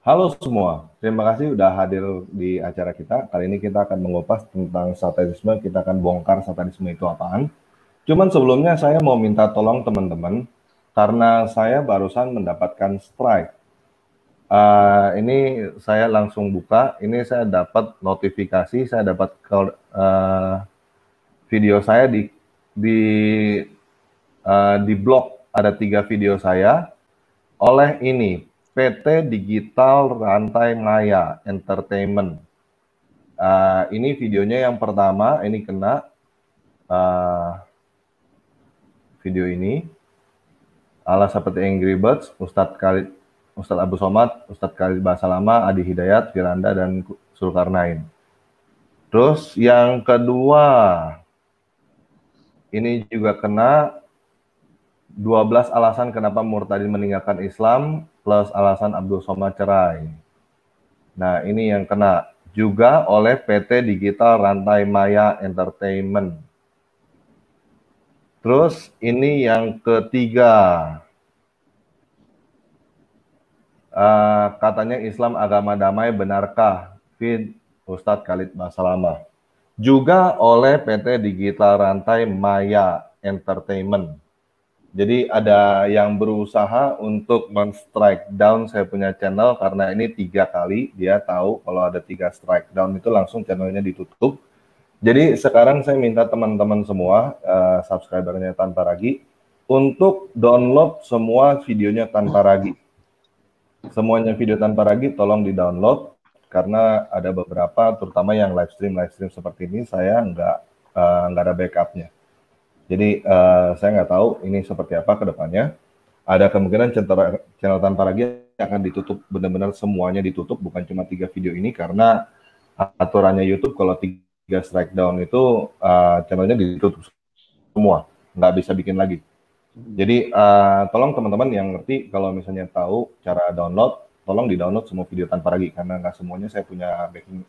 Halo semua, terima kasih udah hadir di acara kita. Kali ini kita akan mengupas tentang satanisme, kita akan bongkar satanisme itu apaan. Cuman sebelumnya saya mau minta tolong teman-teman, karena saya barusan mendapatkan strike. Ini saya langsung buka, ini saya dapat notifikasi, saya dapat video saya di di blog, ada 3 video saya oleh ini PT Digital Rantai Maya Entertainment. Ini videonya yang pertama, ini kena video ini. Ala seperti Angry Birds, Ustadz Abu Somad, Ustadz Khalid Basalamah, Adi Hidayat, Firanda, dan Zulkarnain. Terus yang kedua, ini juga kena 12 alasan kenapa Murtadin meninggalkan Islam plus alasan Abdul Somad cerai. Nah, ini yang kena juga oleh PT Digital Rantai Maya Entertainment. Terus ini yang ketiga, katanya Islam agama damai, benarkah? Feed Ustadz Khalid Basalamah. Juga oleh PT Digital Rantai Maya Entertainment. Jadi ada yang berusaha untuk men-strike down saya punya channel karena ini 3 kali dia tahu kalau ada 3 strike down itu langsung channelnya ditutup. Jadi sekarang saya minta teman-teman semua subscribernya Tanpa Ragi untuk download semua videonya Tanpa Ragi. Semuanya video Tanpa Ragi tolong di-download karena ada beberapa terutama yang live stream seperti ini saya nggak ada backupnya. Jadi saya nggak tahu ini seperti apa ke depannya. Ada kemungkinan channel Tanpa Ragi akan ditutup, benar-benar semuanya ditutup, bukan cuma 3 video ini, karena aturannya YouTube kalau 3 strike down itu channelnya ditutup semua, nggak bisa bikin lagi. Jadi tolong teman-teman yang ngerti kalau misalnya tahu cara download, tolong di-download semua video Tanpa Ragi, karena nggak semuanya saya punya backing,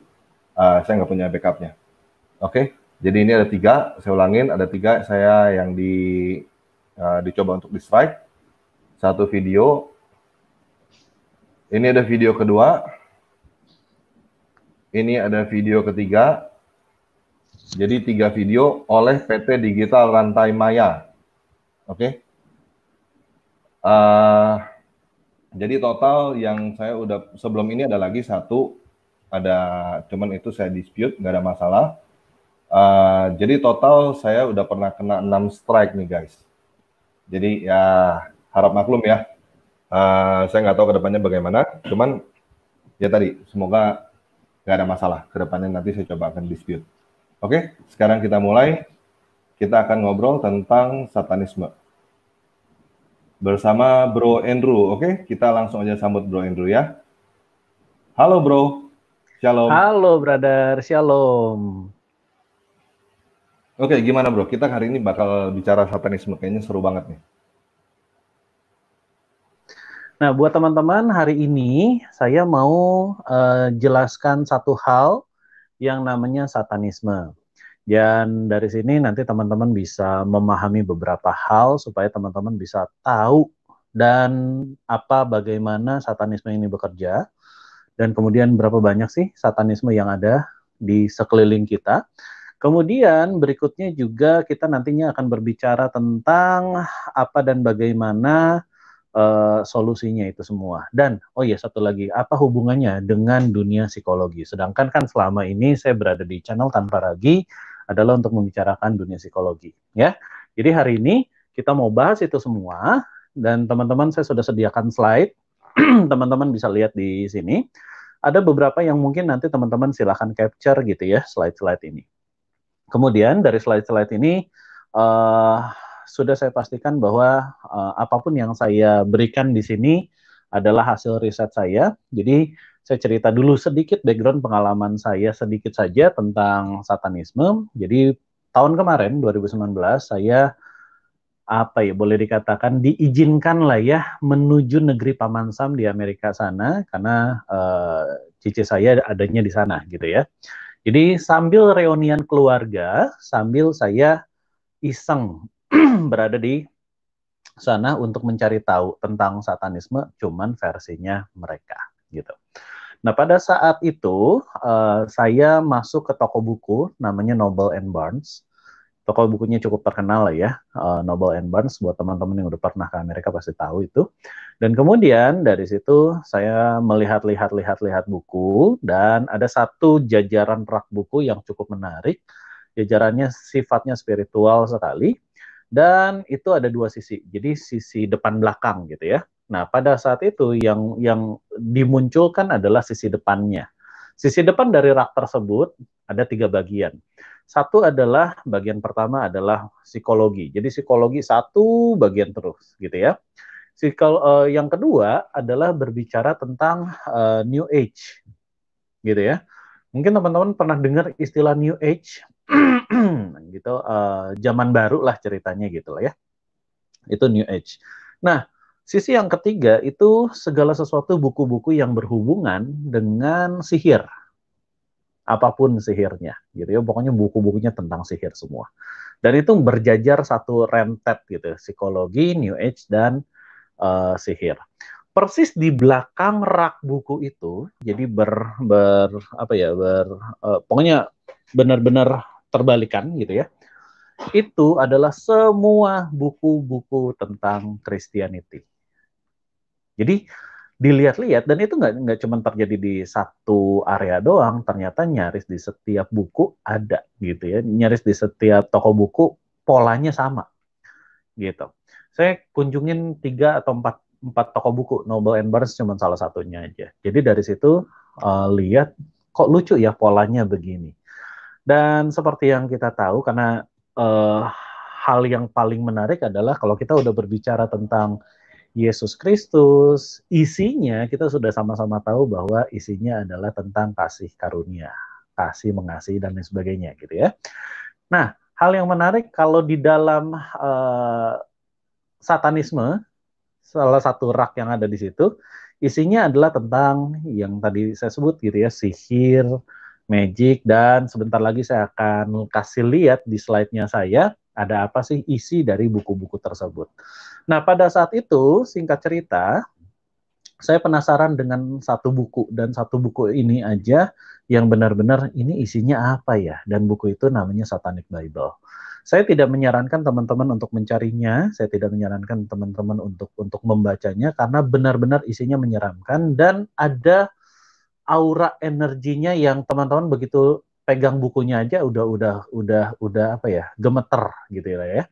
saya nggak punya backupnya. Oke, jadi ini ada 3, saya ulangin, ada 3 saya yang dicoba untuk di-strike. 1 video, ini ada video kedua, ini ada video ketiga, jadi 3 video oleh PT Digital Rantai Maya. Oke, jadi total yang saya udah, sebelum ini ada lagi 1, ada, cuman itu saya dispute, nggak ada masalah. Jadi total saya udah pernah kena 6 strike nih guys. Jadi ya harap maklum ya. Saya nggak tahu kedepannya bagaimana, cuman ya tadi semoga nggak ada masalah kedepannya, nanti saya coba akan dispute. Oke, sekarang kita mulai. Kita akan ngobrol tentang satanisme bersama Bro Andrew. Oke, kita langsung aja sambut Bro Andrew ya. Halo Bro, Shalom. Halo brother, Shalom. Oke, gimana Bro? Kita hari ini bakal bicara satanisme, kayaknya seru banget nih. Nah, buat teman-teman, hari ini saya mau jelaskan satu hal yang namanya satanisme. Dan dari sini nanti teman-teman bisa memahami beberapa hal supaya teman-teman bisa tahu dan bagaimana satanisme ini bekerja dan kemudian berapa banyak sih satanisme yang ada di sekeliling kita. Kemudian berikutnya juga kita nantinya akan berbicara tentang apa dan bagaimana solusinya itu semua. Dan oh ya, satu lagi, apa hubungannya dengan dunia psikologi? Sedangkan kan selama ini saya berada di channel Tanpa Ragi adalah untuk membicarakan dunia psikologi, ya. Jadi hari ini kita mau bahas itu semua dan teman-teman saya sudah sediakan slide. Teman-teman bisa lihat di sini. Ada beberapa yang mungkin nanti teman-teman silahkan capture gitu ya, slide-slide ini. Kemudian dari slide-slide ini sudah saya pastikan bahwa apapun yang saya berikan di sini adalah hasil riset saya. Jadi saya cerita dulu sedikit background pengalaman saya sedikit saja tentang satanisme. Jadi tahun kemarin 2019 saya boleh dikatakan diizinkan lah ya menuju negeri Paman Sam di Amerika sana karena cici saya adanya di sana gitu ya. Jadi sambil reunian keluarga, sambil saya iseng berada di sana untuk mencari tahu tentang satanisme, cuman versinya mereka gitu. Nah, pada saat itu saya masuk ke toko buku namanya Noble and Barnes. Toko bukunya cukup terkenal lah ya, Noble and Barnes. Buat teman-teman yang udah pernah ke Amerika pasti tahu itu. Dan kemudian dari situ saya melihat buku dan ada satu jajaran rak buku yang cukup menarik. Jajarannya sifatnya spiritual sekali dan itu ada dua sisi. Jadi sisi depan belakang gitu ya. Nah, pada saat itu yang dimunculkan adalah sisi depannya. Sisi depan dari rak tersebut ada 3 bagian. Satu adalah bagian pertama adalah psikologi. Jadi psikologi satu bagian terus gitu ya. Yang kedua adalah berbicara tentang New Age gitu ya. Mungkin teman-teman pernah dengar istilah New Age gitu, zaman baru lah ceritanya gitu lah ya. Itu New Age. Nah, sisi yang ketiga itu segala sesuatu buku-buku yang berhubungan dengan sihir. Apapun sihirnya gitu ya. Pokoknya buku-bukunya tentang sihir semua. Dan itu berjajar satu rentet gitu, psikologi, New Age dan sihir. Persis di belakang rak buku itu, jadi pokoknya benar-benar terbalikan gitu ya. Itu adalah semua buku-buku tentang Christianity. Jadi dilihat-lihat dan itu nggak cuma terjadi di satu area doang, ternyata nyaris di setiap buku ada gitu ya, nyaris di setiap toko buku polanya sama gitu. Saya kunjungin 3 atau 4 toko buku, Noble and Barnes cuma salah satunya aja. Jadi dari situ lihat kok lucu ya polanya begini. Dan seperti yang kita tahu karena hal yang paling menarik adalah kalau kita udah berbicara tentang Yesus Kristus, isinya kita sudah sama-sama tahu bahwa isinya adalah tentang kasih karunia, kasih mengasihi dan lain sebagainya gitu ya. Nah, hal yang menarik kalau di dalam satanisme, salah satu rak yang ada di situ, isinya adalah tentang yang tadi saya sebut gitu ya, sihir, magic, dan sebentar lagi saya akan kasih lihat di slide-nya saya, ada apa sih isi dari buku-buku tersebut. Nah, pada saat itu, singkat cerita, saya penasaran dengan satu buku, dan satu buku ini aja yang benar-benar ini isinya apa ya, dan buku itu namanya Satanic Bible. Saya tidak menyarankan teman-teman untuk mencarinya, saya tidak menyarankan teman-teman untuk membacanya, karena benar-benar isinya menyeramkan, dan ada aura energinya yang teman-teman begitu pegang bukunya aja udah apa ya, gemeter gitu ya.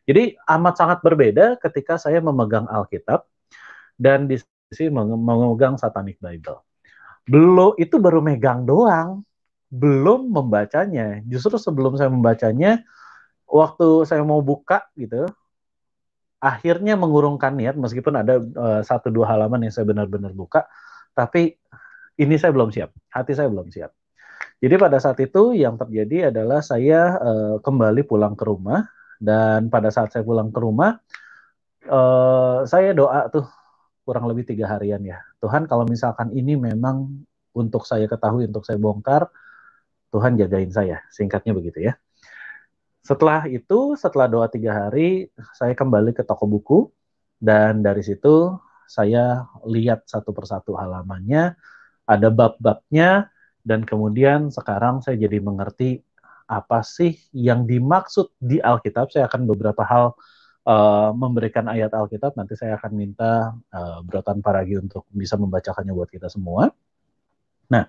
Jadi amat sangat berbeda ketika saya memegang Alkitab dan di sisi memegang Satanic Bible. Itu baru megang doang, belum membacanya. Justru sebelum saya membacanya, waktu saya mau buka gitu, akhirnya mengurungkan niat meskipun ada 1-2 halaman yang saya benar-benar buka, tapi ini saya belum siap, hati saya belum siap. Jadi pada saat itu yang terjadi adalah saya kembali pulang ke rumah, dan pada saat saya pulang ke rumah, saya doa tuh kurang lebih 3 harian ya. Tuhan, kalau misalkan ini memang untuk saya ketahui, untuk saya bongkar, Tuhan jagain saya. Singkatnya begitu ya. Setelah itu, setelah doa 3 hari, saya kembali ke toko buku, dan dari situ saya lihat satu persatu halamannya, ada bab-babnya, dan kemudian sekarang saya jadi mengerti apa sih yang dimaksud di Alkitab. Saya akan beberapa hal memberikan ayat Alkitab, nanti saya akan minta Brotan Paragi untuk bisa membacakannya buat kita semua. Nah,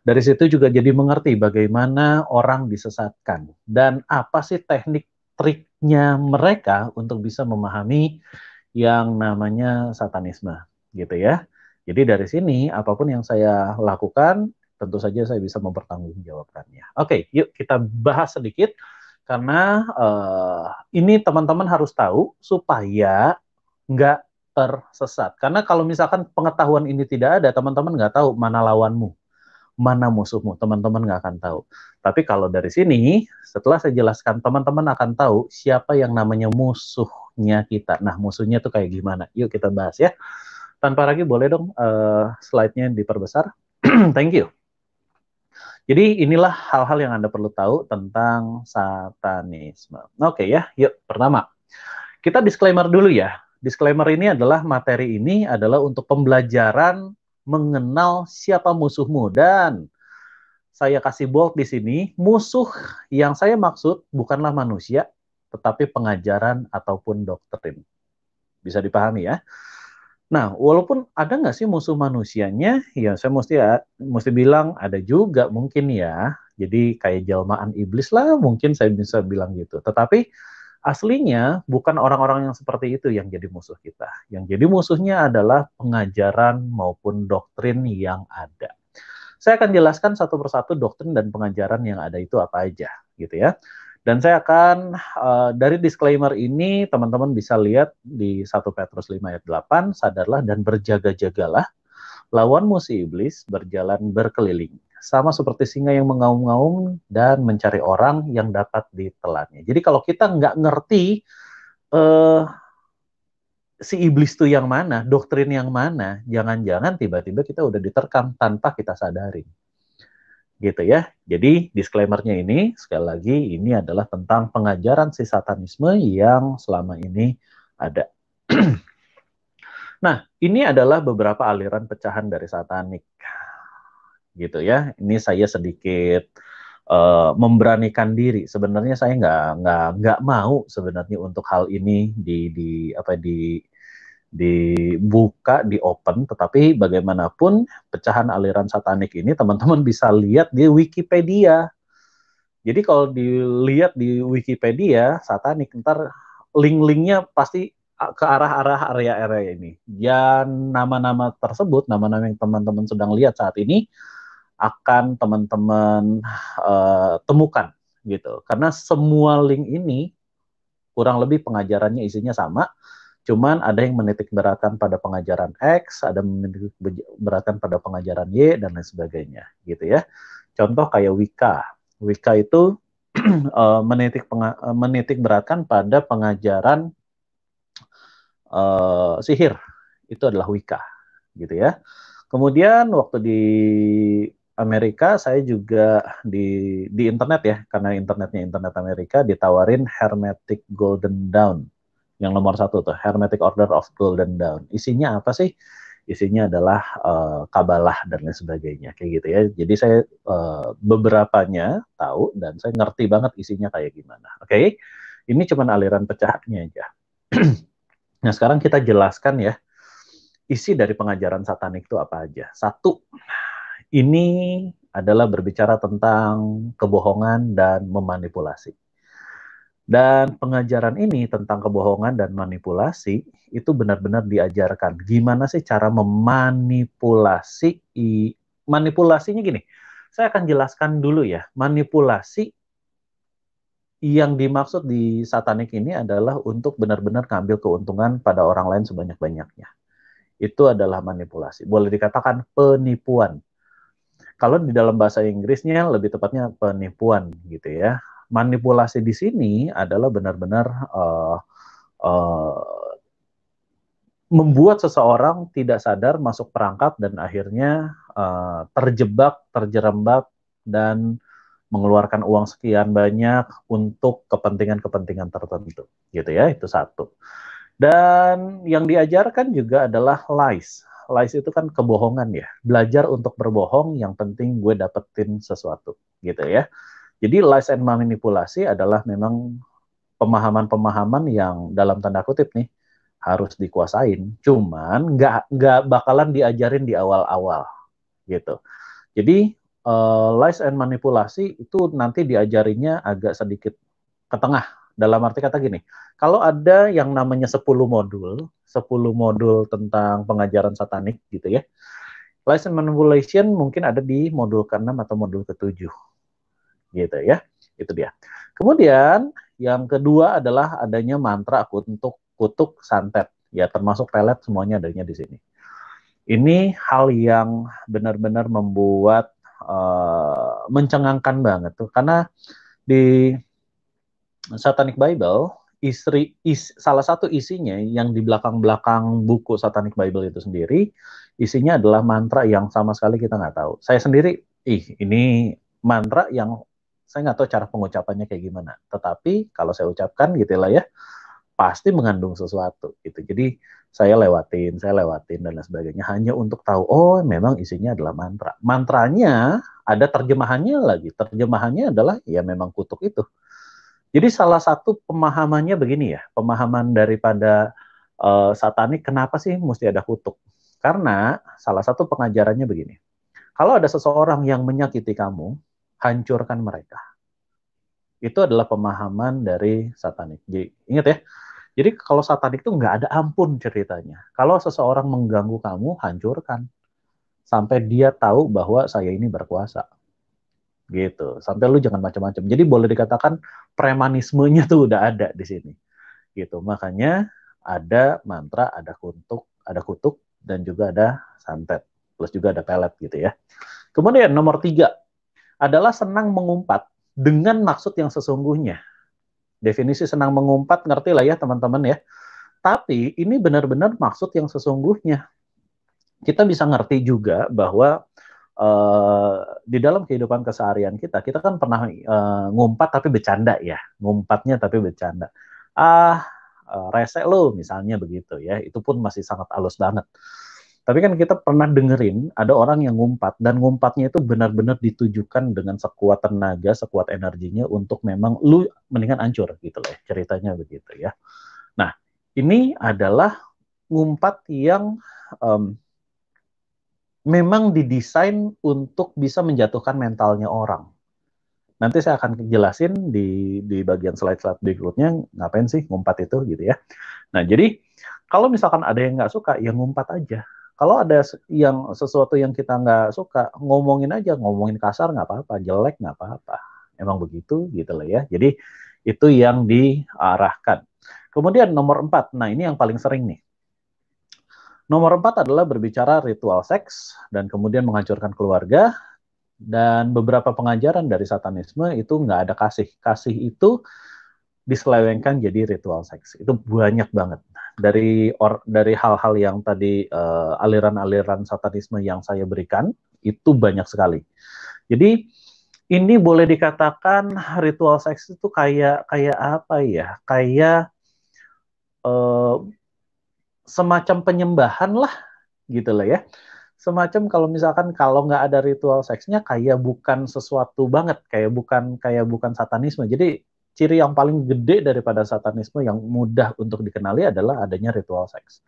dari situ juga jadi mengerti bagaimana orang disesatkan dan apa sih teknik triknya mereka untuk bisa memahami yang namanya satanisme gitu ya. Jadi dari sini apapun yang saya lakukan tentu saja saya bisa mempertanggungjawabkannya. Oke, yuk kita bahas sedikit karena ini teman-teman harus tahu supaya nggak tersesat. Karena kalau misalkan pengetahuan ini tidak ada, teman-teman nggak tahu mana lawanmu, mana musuhmu, teman-teman nggak akan tahu. Tapi kalau dari sini, setelah saya jelaskan, teman-teman akan tahu siapa yang namanya musuhnya kita. Nah, musuhnya tuh kayak gimana? Yuk kita bahas ya. Tanpa lagi, boleh dong slide-nya diperbesar. Thank you. Jadi inilah hal-hal yang Anda perlu tahu tentang satanisme. Oke ya, yuk pertama. Kita disclaimer dulu ya. Disclaimer ini adalah materi ini adalah untuk pembelajaran mengenal siapa musuhmu. Dan saya kasih bold di sini, musuh yang saya maksud bukanlah manusia, tetapi pengajaran ataupun doktrin. Bisa dipahami ya? Nah, walaupun ada nggak sih musuh manusianya, ya saya mesti bilang ada juga mungkin ya. Jadi kayak jelmaan iblis lah, mungkin saya bisa bilang gitu. Tetapi aslinya bukan orang-orang yang seperti itu yang jadi musuh kita. Yang jadi musuhnya adalah pengajaran maupun doktrin yang ada. Saya akan jelaskan satu persatu doktrin dan pengajaran yang ada itu apa aja, gitu ya. Dan saya akan dari disclaimer ini teman-teman bisa lihat di 1 Petrus 5 ayat 8, sadarlah dan berjaga-jagalah, lawanmu si iblis berjalan berkeliling, sama seperti singa yang mengaum-ngaum dan mencari orang yang dapat ditelannya. Jadi kalau kita nggak ngerti si iblis itu yang mana, doktrin yang mana, jangan-jangan tiba-tiba kita udah diterkam tanpa kita sadari. Gitu ya. Jadi disclaimer-nya ini sekali lagi ini adalah tentang pengajaran si satanisme yang selama ini ada. Nah, ini adalah beberapa aliran pecahan dari satanik. Gitu ya. Ini saya sedikit memberanikan diri. Sebenarnya saya nggak mau sebenarnya untuk hal ini dibuka, di open, tetapi bagaimanapun pecahan aliran satanik ini teman-teman bisa lihat di Wikipedia. Jadi kalau dilihat di Wikipedia satanik, ntar link-linknya pasti ke arah-arah area-area ini. Dan nama-nama tersebut, nama-nama yang teman-teman sedang lihat saat ini akan teman-teman temukan gitu. Karena semua link ini kurang lebih pengajarannya isinya sama. Cuman ada yang menitik beratkan pada pengajaran X, ada yang menitik beratkan pada pengajaran Y, dan lain sebagainya, gitu ya. Contoh kayak Wicca. Wicca itu menitik beratkan pada pengajaran sihir. Itu adalah Wicca, gitu ya. Kemudian waktu di Amerika, saya juga di internet ya, karena internetnya internet Amerika, ditawarin Hermetic Golden Dawn. Yang nomor 1 tuh, Hermetic Order of Golden Dawn. Isinya apa sih? Isinya adalah kabalah dan lain sebagainya, kayak gitu ya. Jadi saya beberapanya tahu dan saya ngerti banget isinya kayak gimana. Oke, ini cuma aliran pecahannya aja. Nah, sekarang kita jelaskan ya, isi dari pengajaran satanik itu apa aja. 1, ini adalah berbicara tentang kebohongan dan memanipulasi. Dan pengajaran ini tentang kebohongan dan manipulasi itu benar-benar diajarkan. Gimana sih cara memanipulasi? Manipulasinya gini, saya akan jelaskan dulu ya. Manipulasi yang dimaksud di satanik ini adalah untuk benar-benar ngambil keuntungan pada orang lain sebanyak-banyaknya. Itu adalah manipulasi. Boleh dikatakan penipuan. Kalau di dalam bahasa Inggrisnya lebih tepatnya penipuan gitu ya. Manipulasi di sini adalah benar-benar membuat seseorang tidak sadar masuk perangkap dan akhirnya terjebak, terjerembab, dan mengeluarkan uang sekian banyak untuk kepentingan-kepentingan tertentu. Gitu ya, itu 1. Dan yang diajarkan juga adalah lies. Lies itu kan kebohongan ya. Belajar untuk berbohong, yang penting gue dapetin sesuatu. Gitu ya. Jadi lies and manipulasi adalah memang pemahaman-pemahaman yang dalam tanda kutip nih harus dikuasain. Cuman nggak bakalan diajarin di awal-awal gitu. Jadi lies and manipulasi itu nanti diajarinya agak sedikit ke tengah. Dalam arti kata gini, kalau ada yang namanya 10 modul tentang pengajaran satanik gitu ya, lies and manipulation mungkin ada di modul ke-6 atau modul ke-7 gitu ya, itu dia. Kemudian yang kedua adalah adanya mantra untuk kutuk santet, ya termasuk pelet, semuanya adanya di sini. Ini hal yang benar-benar membuat mencengangkan banget tuh, karena di Satanic Bible, salah satu isinya yang di belakang-belakang buku Satanic Bible itu sendiri, isinya adalah mantra yang sama sekali kita nggak tahu. Saya sendiri, ini mantra yang saya nggak tahu cara pengucapannya kayak gimana. Tetapi kalau saya ucapkan gitu lah ya, pasti mengandung sesuatu gitu. Jadi saya lewatin dan lain sebagainya hanya untuk tahu oh memang isinya adalah mantra. Mantranya ada terjemahannya lagi. Terjemahannya adalah ya memang kutuk itu. Jadi salah satu pemahamannya begini ya, pemahaman daripada satanik kenapa sih mesti ada kutuk? Karena salah satu pengajarannya begini. Kalau ada seseorang yang menyakiti kamu, hancurkan mereka. Itu adalah pemahaman dari satanik. Jadi, ingat ya, jadi kalau satanik itu nggak ada ampun ceritanya. Kalau seseorang mengganggu kamu, hancurkan. Sampai dia tahu bahwa saya ini berkuasa. Gitu. Sampai lu jangan macam-macam. Jadi boleh dikatakan premanismenya tuh udah ada di sini. Gitu. Makanya ada mantra, ada kutuk, dan juga ada santet. Plus juga ada pelet gitu ya. Kemudian nomor 3 adalah senang mengumpat dengan maksud yang sesungguhnya. Definisi senang mengumpat ngerti lah ya teman-teman ya. Tapi ini benar-benar maksud yang sesungguhnya. Kita bisa ngerti juga bahwa di dalam kehidupan keseharian kita kan pernah ngumpat tapi bercanda ya. Ngumpatnya tapi bercanda. Rese lo misalnya begitu ya. Itu pun masih sangat halus banget. Tapi kan kita pernah dengerin ada orang yang ngumpat dan ngumpatnya itu benar-benar ditujukan dengan sekuat tenaga, sekuat energinya untuk memang lu mendingan hancur gitu lah ya, ceritanya begitu ya. Nah, ini adalah ngumpat yang memang didesain untuk bisa menjatuhkan mentalnya orang. Nanti saya akan jelasin di bagian slide-slide berikutnya ngapain sih ngumpat itu gitu ya. Nah, jadi kalau misalkan ada yang nggak suka, ya ngumpat aja. Kalau ada yang sesuatu yang kita nggak suka, ngomongin aja, ngomongin kasar nggak apa-apa, jelek nggak apa-apa. Emang begitu gitu lah ya. Jadi itu yang diarahkan. Kemudian nomor 4, nah ini yang paling sering nih. Nomor 4 adalah berbicara ritual seks dan kemudian menghancurkan keluarga. Dan beberapa pengajaran dari satanisme itu nggak ada kasih. Kasih itu diselewengkan jadi ritual seks. Itu banyak banget. Dari hal-hal yang tadi aliran-aliran satanisme yang saya berikan itu banyak sekali. Jadi ini boleh dikatakan ritual seks itu kayak apa ya? Kayak semacam penyembahan lah gitu lah ya. Semacam kalau misalkan kalau nggak ada ritual seksnya kayak bukan sesuatu banget, kayak bukan satanisme. Jadi ciri yang paling gede daripada satanisme yang mudah untuk dikenali adalah adanya ritual seks.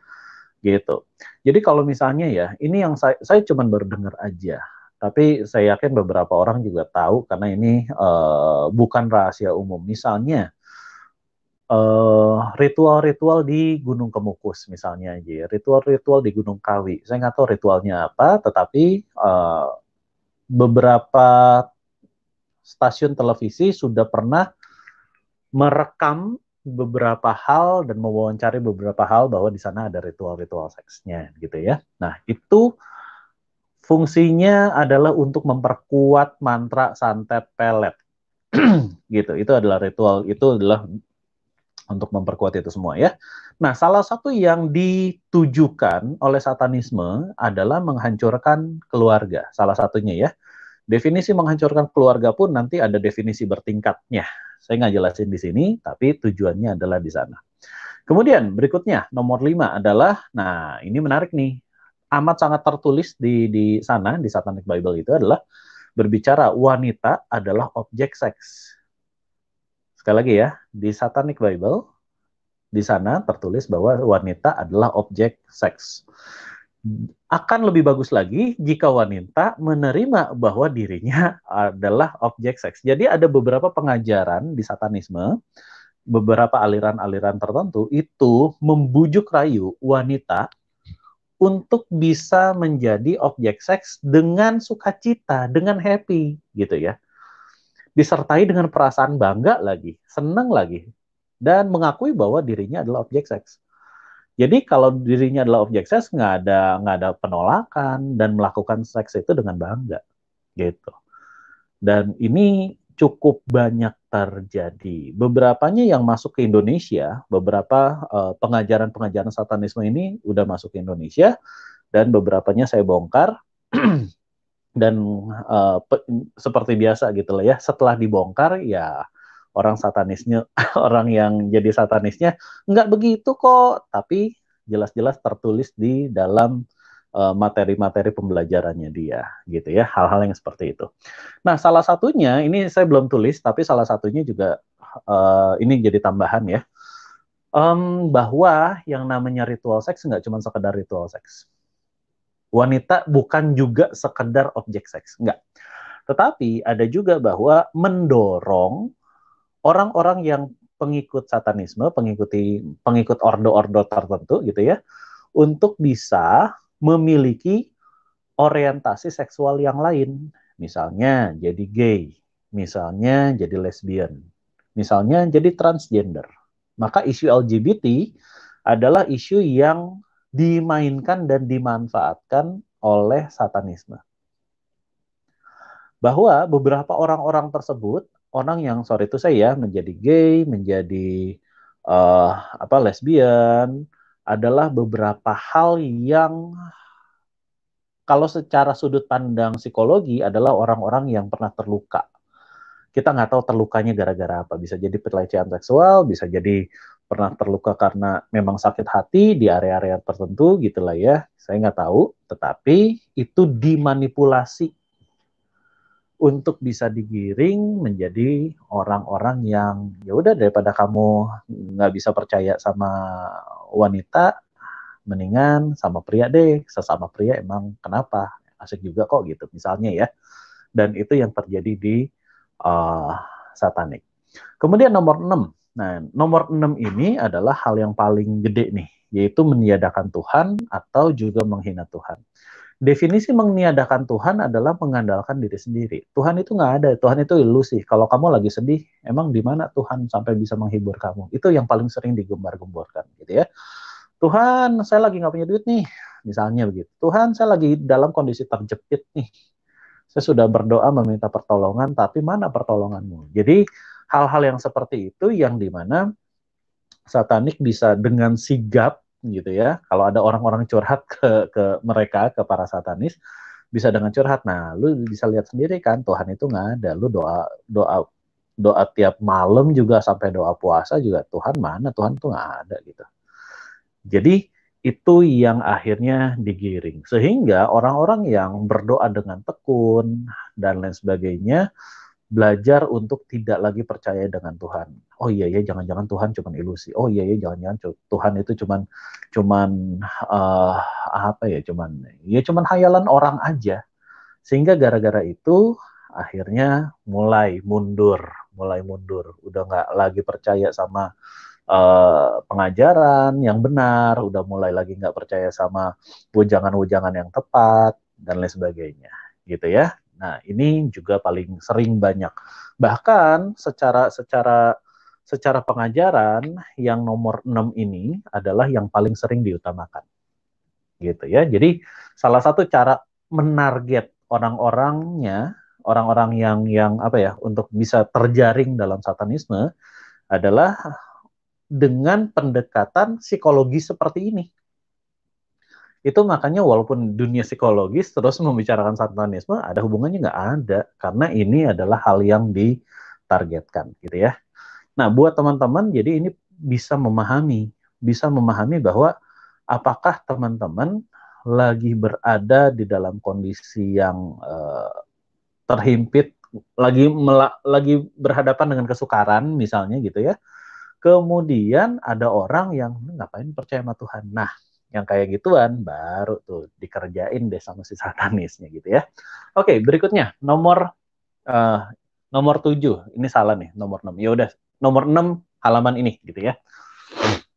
Gitu. Jadi kalau misalnya ya, ini yang saya cuma baru dengar aja. Tapi saya yakin beberapa orang juga tahu karena ini bukan rahasia umum. Misalnya ritual-ritual di Gunung Kemukus misalnya aja, ritual-ritual di Gunung Kawi. Saya nggak tahu ritualnya apa, tetapi beberapa stasiun televisi sudah pernah merekam beberapa hal dan mewawancari beberapa hal bahwa di sana ada ritual-ritual seksnya gitu ya. Nah, itu fungsinya adalah untuk memperkuat mantra, santet, pelet. Gitu. Itu adalah ritual, itu adalah untuk memperkuat itu semua ya. Nah, salah satu yang ditujukan oleh satanisme adalah menghancurkan keluarga. Salah satunya ya. Definisi menghancurkan keluarga pun nanti ada definisi bertingkatnya. Saya nggak jelasin di sini, tapi tujuannya adalah di sana. Kemudian berikutnya, nomor 5 adalah, nah ini menarik nih, amat sangat tertulis di sana, di Satanic Bible itu adalah berbicara wanita adalah objek seks. Sekali lagi ya, di Satanic Bible, di sana tertulis bahwa wanita adalah objek seks. Akan lebih bagus lagi jika wanita menerima bahwa dirinya adalah objek seks. Jadi ada beberapa pengajaran di satanisme, beberapa aliran-aliran tertentu itu membujuk rayu wanita untuk bisa menjadi objek seks dengan sukacita, dengan happy gitu ya. Disertai dengan perasaan bangga lagi, senang lagi, dan mengakui bahwa dirinya adalah objek seks. Jadi kalau dirinya adalah objek seks nggak ada penolakan dan melakukan seks itu dengan bangga gitu. Dan ini cukup banyak terjadi. Beberapanya yang masuk ke Indonesia, beberapa pengajaran-pengajaran satanisme ini udah masuk ke Indonesia dan beberapanya saya bongkar dan seperti biasa gitu lah ya. Setelah dibongkar ya orang satanisnya, orang yang jadi satanisnya nggak begitu kok, tapi jelas-jelas tertulis di dalam materi-materi pembelajarannya dia, gitu ya, hal-hal yang seperti itu. Nah, salah satunya ini saya belum tulis, tapi salah satunya juga ini jadi tambahan ya, bahwa yang namanya ritual seks nggak cuma sekedar ritual seks. Wanita bukan juga sekedar objek seks, nggak. Tetapi ada juga bahwa mendorong orang-orang yang pengikut satanisme, pengikut ordo-ordo tertentu gitu ya, untuk bisa memiliki orientasi seksual yang lain. Misalnya jadi gay, misalnya jadi lesbian, misalnya jadi transgender. Maka isu LGBT adalah isu yang dimainkan dan dimanfaatkan oleh satanisme. Bahwa beberapa orang-orang tersebut, orang yang sorry itu saya menjadi gay, menjadi lesbian, adalah beberapa hal yang kalau secara sudut pandang psikologi adalah orang-orang yang pernah terluka. Kita nggak tahu terlukanya gara-gara apa. Bisa jadi pelecehan seksual, bisa jadi pernah terluka karena memang sakit hati di area-area tertentu gitulah ya. Saya nggak tahu, tetapi itu dimanipulasi untuk bisa digiring menjadi orang-orang yang ya udah daripada kamu nggak bisa percaya sama wanita, mendingan sama pria deh, sesama pria emang kenapa, asik juga kok gitu misalnya ya. Dan itu yang terjadi di uh, satanik. Kemudian nomor 6. Nah, nomor 6 ini adalah hal yang paling gede nih, yaitu meniadakan Tuhan atau juga menghina Tuhan. Definisi meniadakan Tuhan adalah mengandalkan diri sendiri. Tuhan itu nggak ada, Tuhan itu ilusi. Kalau kamu lagi sedih, emang di mana Tuhan sampai bisa menghibur kamu? Itu yang paling sering digembar-gemborkan, gitu ya. Tuhan, saya lagi nggak punya duit nih, misalnya begitu. Tuhan, saya lagi dalam kondisi terjepit nih. Saya sudah berdoa meminta pertolongan, tapi mana pertolonganmu? Jadi hal-hal yang seperti itu yang dimana satanik bisa dengan sigap gitu ya. Kalau ada orang-orang curhat ke mereka, ke para satanis, bisa dengan curhat. Nah, lu bisa lihat sendiri kan, Tuhan itu nggak ada. Lu doa doa doa tiap malam juga sampai doa puasa juga Tuhan mana? Tuhan tuh nggak ada gitu. Jadi itu yang akhirnya digiring. Sehingga orang-orang yang berdoa dengan tekun dan lain sebagainya belajar untuk tidak lagi percaya dengan Tuhan. Oh iya ya, jangan-jangan Tuhan cuma ilusi. Oh iya ya, jangan-jangan Tuhan itu cuman uh, apa ya, cuman hayalan orang aja. Sehingga gara-gara itu akhirnya mulai mundur. Udah nggak lagi percaya sama pengajaran yang benar, udah mulai lagi nggak percaya sama wejangan-wejangan yang tepat dan lain sebagainya, gitu ya. Nah, ini juga paling sering banyak. Bahkan secara pengajaran yang nomor 6 ini adalah yang paling sering diutamakan. Gitu ya. Jadi salah satu cara menarget orang-orangnya, orang-orang yang apa ya, untuk bisa terjaring dalam satanisme adalah dengan pendekatan psikologi seperti ini. Itu makanya walaupun dunia psikologis terus membicarakan satanisme, ada hubungannya nggak ada. Karena ini adalah hal yang ditargetkan gitu ya. Nah, buat teman-teman, jadi ini bisa memahami bahwa apakah teman-teman lagi berada di dalam kondisi yang terhimpit, lagi berhadapan dengan kesukaran misalnya gitu ya. Kemudian ada orang yang ngapain percaya sama Tuhan. Nah, yang kayak gituan baru tuh dikerjain deh sama si satanisnya gitu ya. Oke, berikutnya uh, nomor 7. Ini salah nih, nomor 6. Ya udah, nomor 6 halaman ini gitu ya.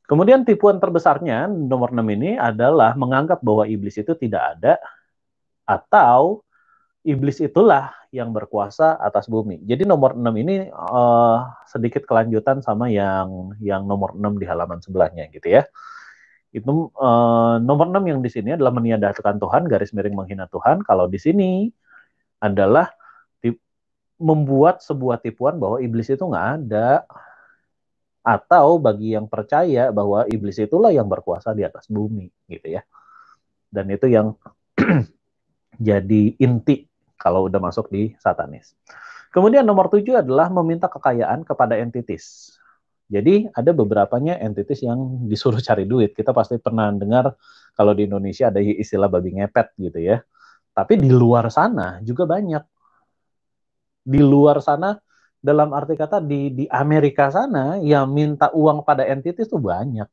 Kemudian tipuan terbesarnya nomor 6 ini adalah menganggap bahwa iblis itu tidak ada atau iblis itulah yang berkuasa atas bumi. Jadi nomor 6 ini sedikit kelanjutan sama yang nomor 6 di halaman sebelahnya gitu ya. Itu nomor 6 yang di sini adalah meniadakan Tuhan, garis miring menghina Tuhan. Kalau di sini adalah membuat sebuah tipuan bahwa iblis itu nggak ada. Atau bagi yang percaya bahwa iblis itulah yang berkuasa di atas bumi gitu ya. Dan itu yang jadi inti kalau udah masuk di satanis. Kemudian nomor 7 adalah meminta kekayaan kepada entitas. Jadi ada beberapanya entities yang disuruh cari duit. Kita pasti pernah dengar kalau di Indonesia ada istilah babi ngepet gitu ya. Tapi di luar sana juga banyak. Di luar sana dalam arti kata di Amerika sana yang minta uang pada entities itu banyak.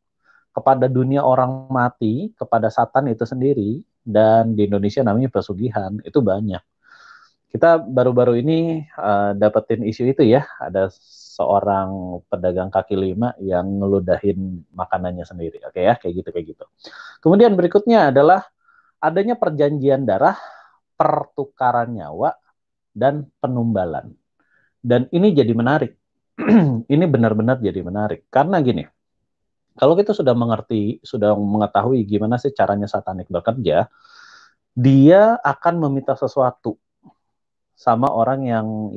Kepada dunia orang mati, kepada Satan itu sendiri, dan di Indonesia namanya pesugihan, itu banyak. Kita baru-baru ini dapetin isu itu ya, ada seorang pedagang kaki lima yang ngeludahin makanannya sendiri. Oke ya, kayak gitu. Kemudian berikutnya adalah adanya perjanjian darah, pertukaran nyawa, dan penumbalan. Dan ini jadi menarik. Ini benar-benar jadi menarik. Karena gini, kalau kita sudah mengerti, sudah mengetahui gimana sih caranya satanik bekerja, dia akan meminta sesuatu sama orang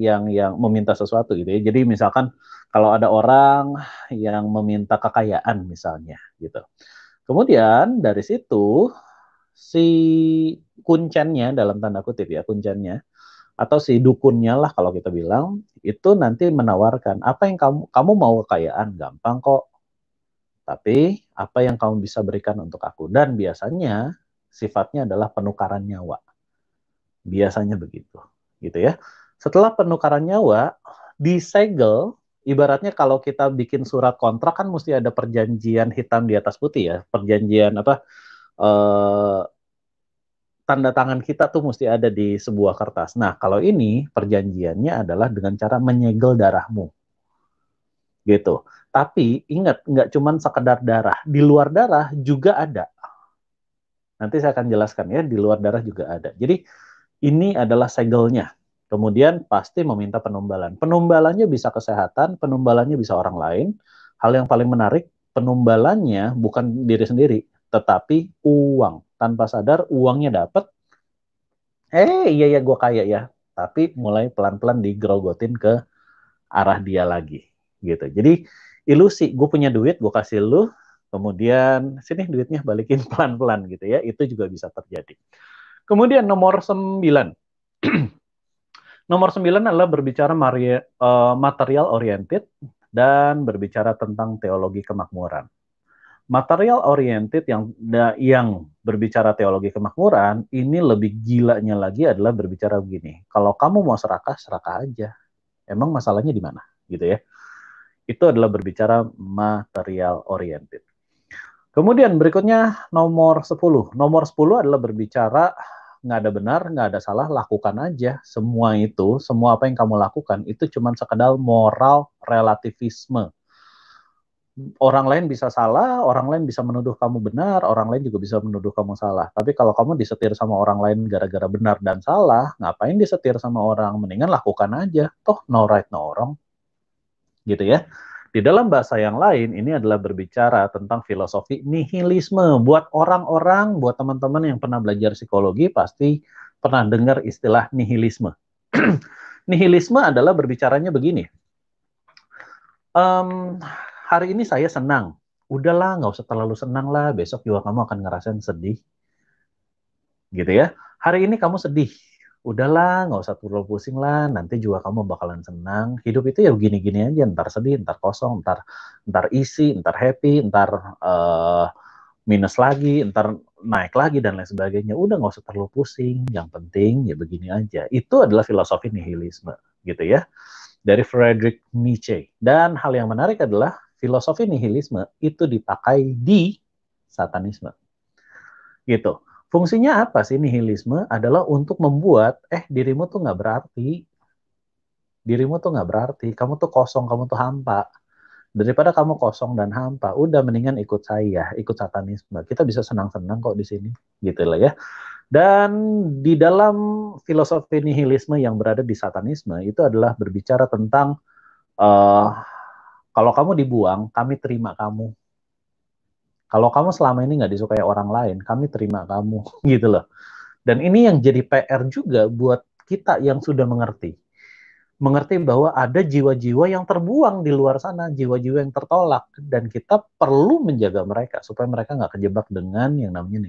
yang meminta sesuatu gitu ya. Jadi misalkan kalau ada orang yang meminta kekayaan misalnya gitu. Kemudian dari situ si kuncennya dalam tanda kutip ya, kuncennya atau si dukunnya lah kalau kita bilang itu nanti menawarkan apa yang kamu mau kekayaan, gampang kok. Tapi apa yang kamu bisa berikan untuk aku, dan biasanya sifatnya adalah penukaran nyawa. Biasanya begitu, gitu ya. Setelah penukaran nyawa, disegel, ibaratnya kalau kita bikin surat kontrak kan mesti ada perjanjian hitam di atas putih ya, perjanjian apa, tanda tangan kita tuh mesti ada di sebuah kertas. Nah, kalau ini perjanjiannya adalah dengan cara menyegel darahmu, gitu. Tapi ingat, nggak cuma sekedar darah, di luar darah juga ada. Nanti saya akan jelaskan ya, di luar darah juga ada. Jadi ini adalah segelnya. Kemudian pasti meminta penumbalan. Penumbalannya bisa kesehatan, penumbalannya bisa orang lain. Hal yang paling menarik, penumbalannya bukan diri sendiri, tetapi uang. Tanpa sadar uangnya dapat, iya ya gue kaya ya. Tapi mulai pelan-pelan digerogotin ke arah dia lagi. Gitu. Jadi ilusi, gue punya duit, gue kasih lu, kemudian sini duitnya balikin pelan-pelan gitu ya. Itu juga bisa terjadi. Kemudian nomor 9. Nomor 9 adalah berbicara material oriented dan berbicara tentang teologi kemakmuran. Material oriented yang berbicara teologi kemakmuran, ini lebih gilanya lagi adalah berbicara begini. Kalau kamu mau serakah, serakah aja. Emang masalahnya di mana? Gitu ya. Itu adalah berbicara material oriented. Kemudian berikutnya nomor 10. Nomor 10 adalah berbicara nggak ada benar, nggak ada salah, lakukan aja. Semua itu, semua apa yang kamu lakukan, itu cuma sekedar moral relativisme. Orang lain bisa salah, orang lain bisa menuduh kamu benar, orang lain juga bisa menuduh kamu salah. Tapi kalau kamu disetir sama orang lain gara-gara benar dan salah, ngapain disetir sama orang? Mendingan lakukan aja. Toh no right, no wrong. Gitu ya. Di dalam bahasa yang lain, ini adalah berbicara tentang filosofi nihilisme. Buat orang-orang, buat teman-teman yang pernah belajar psikologi, pasti pernah dengar istilah nihilisme. Nihilisme adalah berbicaranya begini. Hari ini saya senang. Udahlah, nggak usah terlalu senang lah. Besok juga kamu akan ngerasain sedih. Gitu ya. Hari ini kamu sedih. Udahlah, nggak usah terlalu pusing lah. Nanti juga kamu bakalan senang. Hidup itu ya begini-gini aja. Ntar sedih, ntar kosong, ntar isi, ntar happy, ntar minus lagi, ntar naik lagi, dan lain sebagainya. Udah nggak usah terlalu pusing. Yang penting ya begini aja. Itu adalah filosofi nihilisme. Gitu ya. Dari Friedrich Nietzsche. Dan hal yang menarik adalah filosofi nihilisme itu dipakai di satanisme. Gitu. Fungsinya apa sih nihilisme? Adalah untuk membuat, dirimu tuh nggak berarti. Dirimu tuh nggak berarti. Kamu tuh kosong, kamu tuh hampa. Daripada kamu kosong dan hampa, udah mendingan ikut saya, ikut satanisme. Kita bisa senang-senang kok di sini. Gitu lah ya. Dan di dalam filosofi nihilisme yang berada di satanisme, itu adalah berbicara tentang kalau kamu dibuang, kami terima kamu. Kalau kamu selama ini nggak disukai orang lain, kami terima kamu, gitu loh. Dan ini yang jadi PR juga buat kita yang sudah mengerti. Mengerti bahwa ada jiwa-jiwa yang terbuang di luar sana, jiwa-jiwa yang tertolak, dan kita perlu menjaga mereka supaya mereka nggak kejebak dengan yang namanya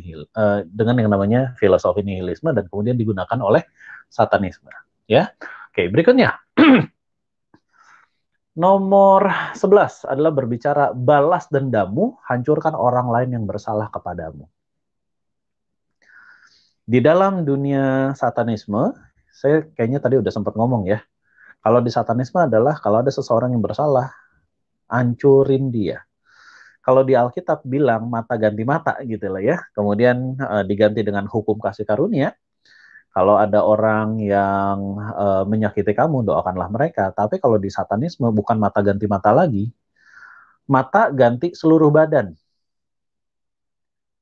dengan yang namanya filosofi nihilisme dan kemudian digunakan oleh satanisme. Ya, oke, berikutnya. Nomor 11 adalah berbicara balas dendammu, hancurkan orang lain yang bersalah kepadamu. Di dalam dunia satanisme, saya kayaknya tadi udah sempat ngomong ya, kalau di satanisme adalah kalau ada seseorang yang bersalah, hancurin dia. Kalau di Alkitab bilang mata ganti mata gitu lah ya, kemudian diganti dengan hukum kasih karunia. Kalau ada orang yang menyakiti kamu, doakanlah mereka. Tapi kalau di satanisme bukan mata ganti mata lagi, mata ganti seluruh badan.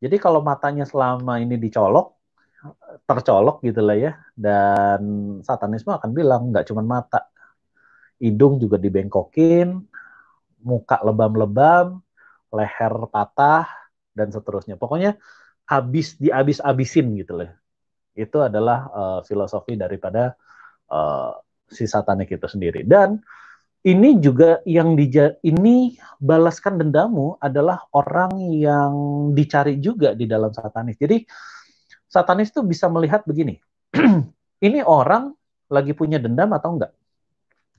Jadi kalau matanya selama ini dicolok, tercolok gitu lah ya, dan satanisme akan bilang nggak cuma mata, hidung juga dibengkokin, muka lebam-lebam, leher patah, dan seterusnya. Pokoknya dihabis-habisin gitu loh. Itu adalah filosofi daripada si satanik itu sendiri. Dan ini juga ini balaskan dendamu adalah orang yang dicari juga di dalam satanis. Jadi satanis itu bisa melihat begini. Ini orang lagi punya dendam atau enggak?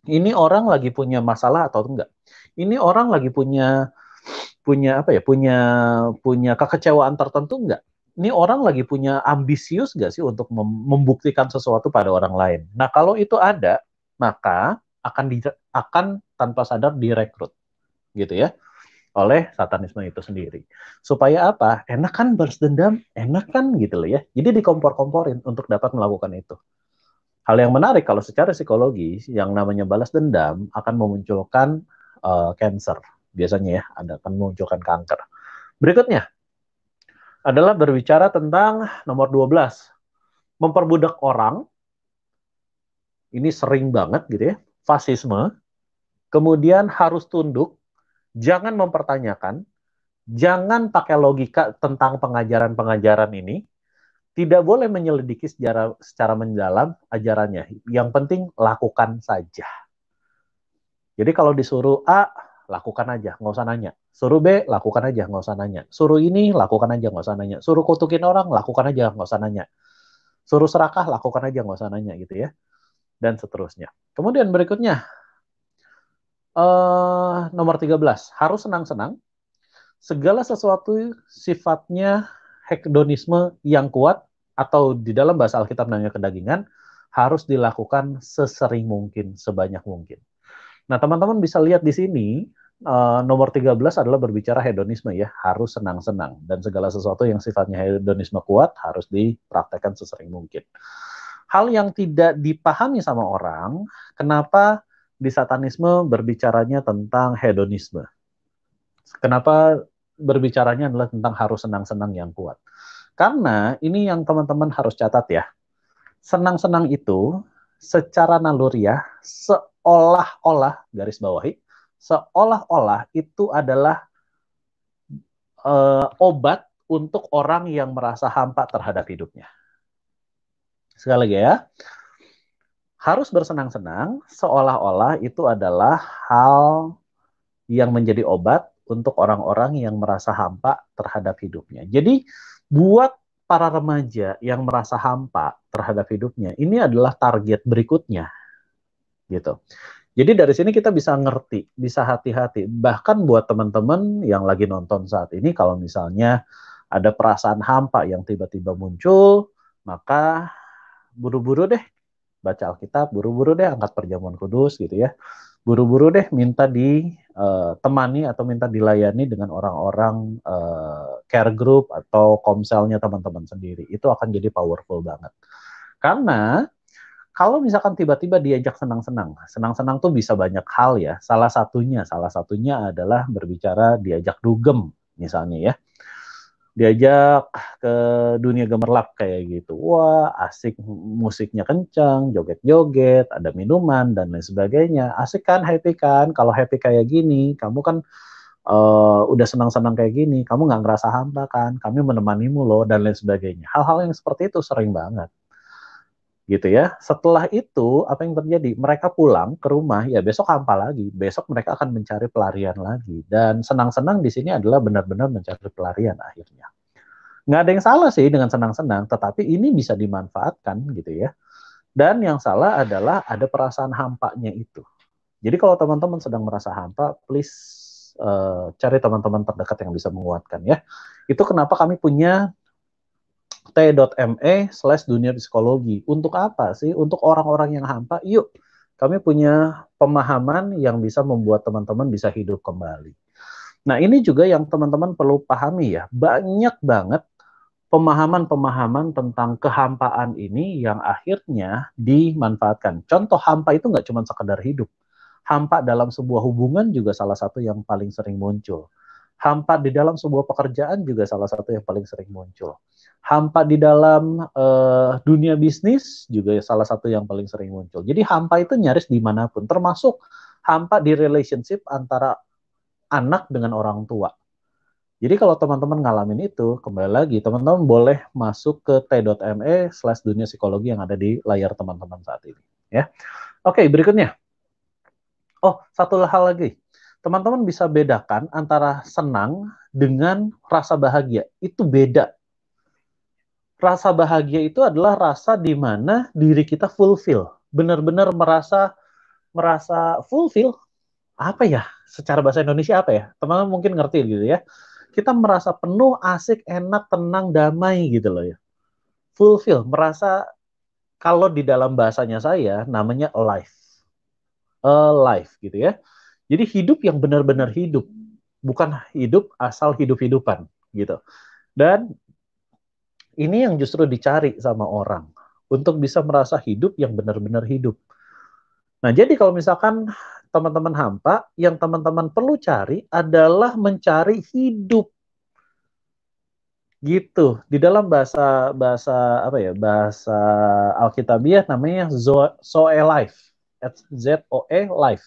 Ini orang lagi punya masalah atau enggak? Ini orang lagi punya apa ya? Punya kekecewaan tertentu enggak? Ini orang lagi punya ambisius enggak sih untuk membuktikan sesuatu pada orang lain? Nah, kalau itu ada, maka akan tanpa sadar direkrut gitu ya oleh satanisme itu sendiri. Supaya apa? Enak kan balas dendam? Enak kan gitu loh ya. Jadi dikompor-komporin untuk dapat melakukan itu. Hal yang menarik kalau secara psikologi, yang namanya balas dendam akan memunculkan cancer. Biasanya ya, akan memunculkan kanker. Berikutnya adalah berbicara tentang nomor 12. Memperbudak orang. Ini sering banget gitu ya. Fasisme. Kemudian harus tunduk. Jangan mempertanyakan. Jangan pakai logika tentang pengajaran-pengajaran ini. Tidak boleh menyelidiki secara mendalam ajarannya. Yang penting lakukan saja. Jadi kalau disuruh A, lakukan aja, nggak usah nanya. Suruh B, lakukan aja, nggak usah nanya. Suruh ini, lakukan aja, nggak usah nanya. Suruh kutukin orang, lakukan aja, nggak usah nanya. Suruh serakah, lakukan aja, nggak usah nanya gitu ya. Dan seterusnya. Kemudian berikutnya, nomor 13, harus senang-senang. Segala sesuatu sifatnya hedonisme yang kuat, atau di dalam bahasa Alkitab namanya kedagingan, harus dilakukan sesering mungkin, sebanyak mungkin. Nah, teman-teman bisa lihat di sini, nomor 13 adalah berbicara hedonisme ya, harus senang-senang. Dan segala sesuatu yang sifatnya hedonisme kuat harus dipraktekkan sesering mungkin. Hal yang tidak dipahami sama orang, kenapa di satanisme berbicaranya tentang hedonisme? Kenapa berbicaranya adalah tentang harus senang-senang yang kuat? Karena ini yang teman-teman harus catat ya, senang-senang itu secara naluriah seolah-olah, garis bawahi, seolah-olah itu adalah obat untuk orang yang merasa hampa terhadap hidupnya. Sekali lagi ya, harus bersenang-senang seolah-olah itu adalah hal yang menjadi obat untuk orang-orang yang merasa hampa terhadap hidupnya. Jadi buat para remaja yang merasa hampa terhadap hidupnya, ini adalah target berikutnya, gitu. Jadi dari sini kita bisa ngerti, bisa hati-hati. Bahkan buat teman-teman yang lagi nonton saat ini, kalau misalnya ada perasaan hampa yang tiba-tiba muncul, maka buru-buru deh baca Alkitab, buru-buru deh angkat perjamuan kudus gitu ya. Buru-buru deh minta ditemani atau minta dilayani dengan orang-orang care group atau komselnya teman-teman sendiri. Itu akan jadi powerful banget. Karena kalau misalkan tiba-tiba diajak senang-senang, senang-senang tuh bisa banyak hal ya. Salah satunya adalah berbicara diajak dugem misalnya ya. Diajak ke dunia gemerlap kayak gitu. Wah, asik, musiknya kencang, joget-joget, ada minuman dan lain sebagainya. Asik kan, happy kan? Kalau happy kayak gini, kamu kan udah senang-senang kayak gini, kamu nggak ngerasa hampa kan? Kami menemanimu loh dan lain sebagainya. Hal-hal yang seperti itu sering banget. Gitu ya. Setelah itu apa yang terjadi? Mereka pulang ke rumah, ya besok hampa lagi. Besok mereka akan mencari pelarian lagi. Dan senang-senang di sini adalah benar-benar mencari pelarian akhirnya. Nggak ada yang salah sih dengan senang-senang, tetapi ini bisa dimanfaatkan gitu ya. Dan yang salah adalah ada perasaan hampanya itu. Jadi kalau teman-teman sedang merasa hampa, please cari teman-teman terdekat yang bisa menguatkan ya. Itu kenapa kami punya t.me/dunia psikologi. Untuk apa sih? Untuk orang-orang yang hampa, yuk kami punya pemahaman yang bisa membuat teman-teman bisa hidup kembali. Nah, ini juga yang teman-teman perlu pahami ya. Banyak banget pemahaman-pemahaman tentang kehampaan ini yang akhirnya dimanfaatkan. Contoh hampa itu nggak cuma sekedar hidup. Hampa dalam sebuah hubungan juga salah satu yang paling sering muncul. Hampa di dalam sebuah pekerjaan juga salah satu yang paling sering muncul. Hampa di dalam dunia bisnis juga salah satu yang paling sering muncul. Jadi hampa itu nyaris dimanapun, termasuk hampa di relationship antara anak dengan orang tua. Jadi kalau teman-teman ngalamin itu, kembali lagi, teman-teman boleh masuk ke t.me/dunia psikologi yang ada di layar teman-teman saat ini. Ya, oke, berikutnya. Oh, satu hal lagi. Teman-teman bisa bedakan antara senang dengan rasa bahagia. Itu beda. Rasa bahagia itu adalah rasa di mana diri kita fulfill. Benar-benar merasa fulfill. Apa ya? Secara bahasa Indonesia apa ya? Teman-teman mungkin ngerti gitu ya. Kita merasa penuh, asik, enak, tenang, damai gitu loh ya. Fulfill, merasa kalau di dalam bahasanya saya namanya alive. Alive gitu ya. Jadi hidup yang benar-benar hidup, bukan hidup asal hidup-hidupan gitu. Dan ini yang justru dicari sama orang untuk bisa merasa hidup yang benar-benar hidup. Nah, jadi kalau misalkan teman-teman hampa, yang teman-teman perlu cari adalah mencari hidup gitu. Di dalam bahasa bahasa apa ya? Bahasa Alkitabiah namanya Zoe life. ZOE life.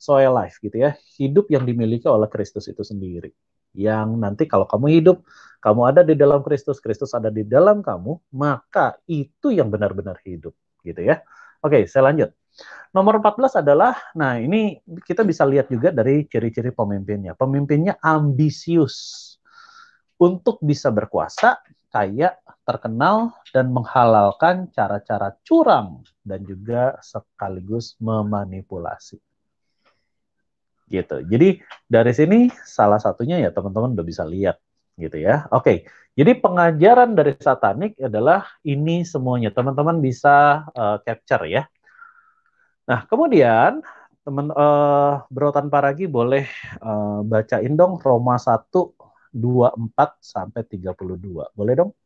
Zoe life gitu ya. Hidup yang dimiliki oleh Kristus itu sendiri. Yang nanti kalau kamu hidup, kamu ada di dalam Kristus, Kristus ada di dalam kamu, maka itu yang benar-benar hidup gitu ya. Oke, saya lanjut. Nomor 14 adalah, nah ini kita bisa lihat juga dari ciri-ciri pemimpinnya. Pemimpinnya ambisius untuk bisa berkuasa, kaya, terkenal, dan menghalalkan cara-cara curang dan juga sekaligus memanipulasi. Gitu. Jadi dari sini salah satunya ya teman-teman udah bisa lihat gitu ya. Oke. Jadi pengajaran dari satanik adalah ini semuanya. Teman-teman bisa capture ya. Nah, kemudian teman Bro Tanpa Ragi boleh bacain dong Roma 1:24-32. Boleh dong?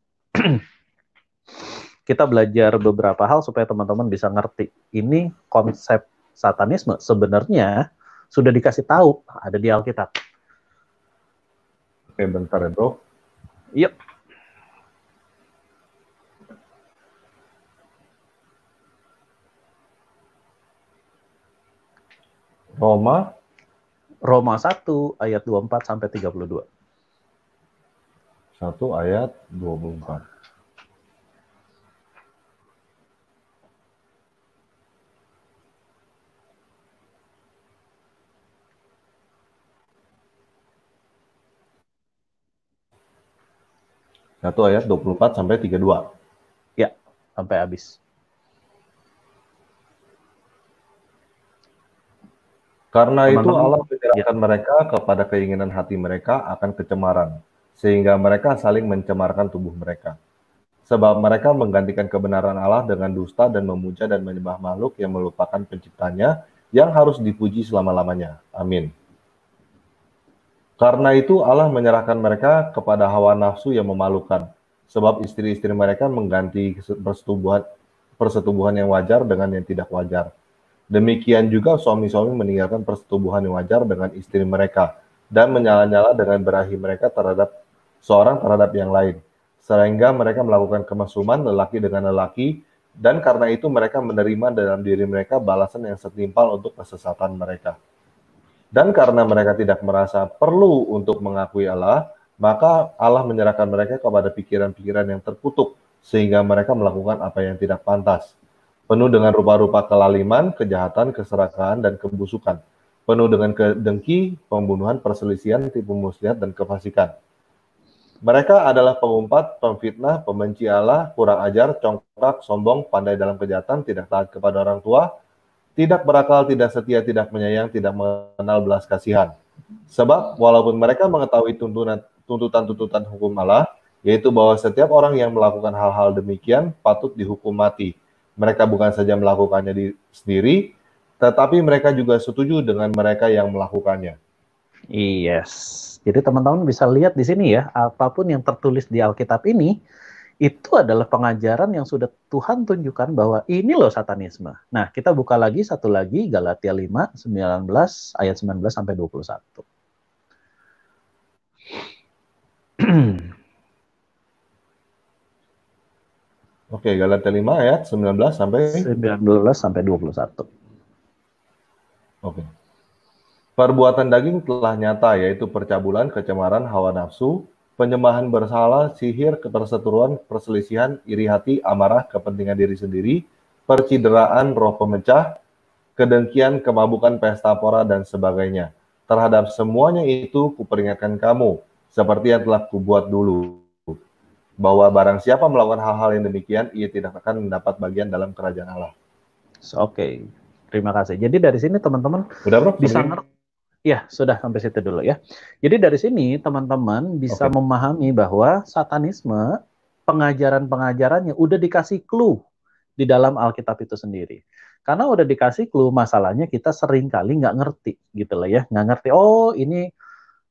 Kita belajar beberapa hal supaya teman-teman bisa ngerti. Ini konsep satanisme sebenarnya sudah dikasih tahu ada di Alkitab. Oke, bentar ya, Bro. Yuk. Roma 1:24-32. 1:24. Satu ayat 24-32. Ya, sampai habis. Karena itu Teman-teman, Allah menyerahkan mereka kepada keinginan hati mereka akan kecemaran, sehingga mereka saling mencemarkan tubuh mereka. Sebab mereka menggantikan kebenaran Allah dengan dusta dan memuja dan menyembah makhluk yang melupakan penciptanya yang harus dipuji selama-lamanya. Amin. Karena itu Allah menyerahkan mereka kepada hawa nafsu yang memalukan, sebab istri-istri mereka mengganti persetubuhan yang wajar dengan yang tidak wajar. Demikian juga suami-suami meninggalkan persetubuhan yang wajar dengan istri mereka dan menyala-nyala dengan berahi mereka terhadap seorang terhadap yang lain, sehingga mereka melakukan kemesuman lelaki dengan lelaki, dan karena itu mereka menerima dalam diri mereka balasan yang setimpal untuk kesesatan mereka. Dan karena mereka tidak merasa perlu untuk mengakui Allah, maka Allah menyerahkan mereka kepada pikiran-pikiran yang terkutuk, sehingga mereka melakukan apa yang tidak pantas. Penuh dengan rupa-rupa kelaliman, kejahatan, keserakahan, dan kebusukan. Penuh dengan kedengki, pembunuhan, perselisihan, tipu muslihat, dan kefasikan. Mereka adalah pengumpat, pemfitnah, pembenci Allah, kurang ajar, congkak, sombong, pandai dalam kejahatan, tidak taat kepada orang tua, tidak berakal, tidak setia, tidak menyayang, tidak mengenal belas kasihan. Sebab walaupun mereka mengetahui tuntutan-tuntutan hukum Allah, yaitu bahwa setiap orang yang melakukan hal-hal demikian patut dihukum mati. Mereka bukan saja melakukannya sendiri, tetapi mereka juga setuju dengan mereka yang melakukannya. Yes. Jadi teman-teman bisa lihat di sini ya, apapun yang tertulis di Alkitab ini, itu adalah pengajaran yang sudah Tuhan tunjukkan bahwa ini loh satanisme. Nah, kita buka lagi satu lagi, Galatia 5, 19, ayat 19 sampai 21. Oke, Galatia 5 ayat 19 sampai 19 sampai 21. Oke. Perbuatan daging telah nyata, yaitu percabulan, kecemaran, hawa nafsu, penyembahan bersalah, sihir, perseteruan, perselisihan, iri hati, amarah, kepentingan diri sendiri, percideraan, roh pemecah, kedengkian, kemabukan, pesta pora, dan sebagainya. Terhadap semuanya itu kuperingatkan kamu, seperti yang telah kubuat dulu, bahwa barang siapa melakukan hal-hal yang demikian, ia tidak akan mendapat bagian dalam kerajaan Allah. Oke, terima kasih. Jadi dari sini teman-teman Udah, Bro? bisa ngerti. Ya, sudah sampai situ dulu ya. Jadi dari sini teman-teman bisa memahami bahwa satanisme, pengajaran-pengajarannya udah dikasih clue di dalam Alkitab itu sendiri. Karena udah dikasih clue, masalahnya kita sering kali nggak ngerti gitu lah ya. Nggak ngerti, oh ini,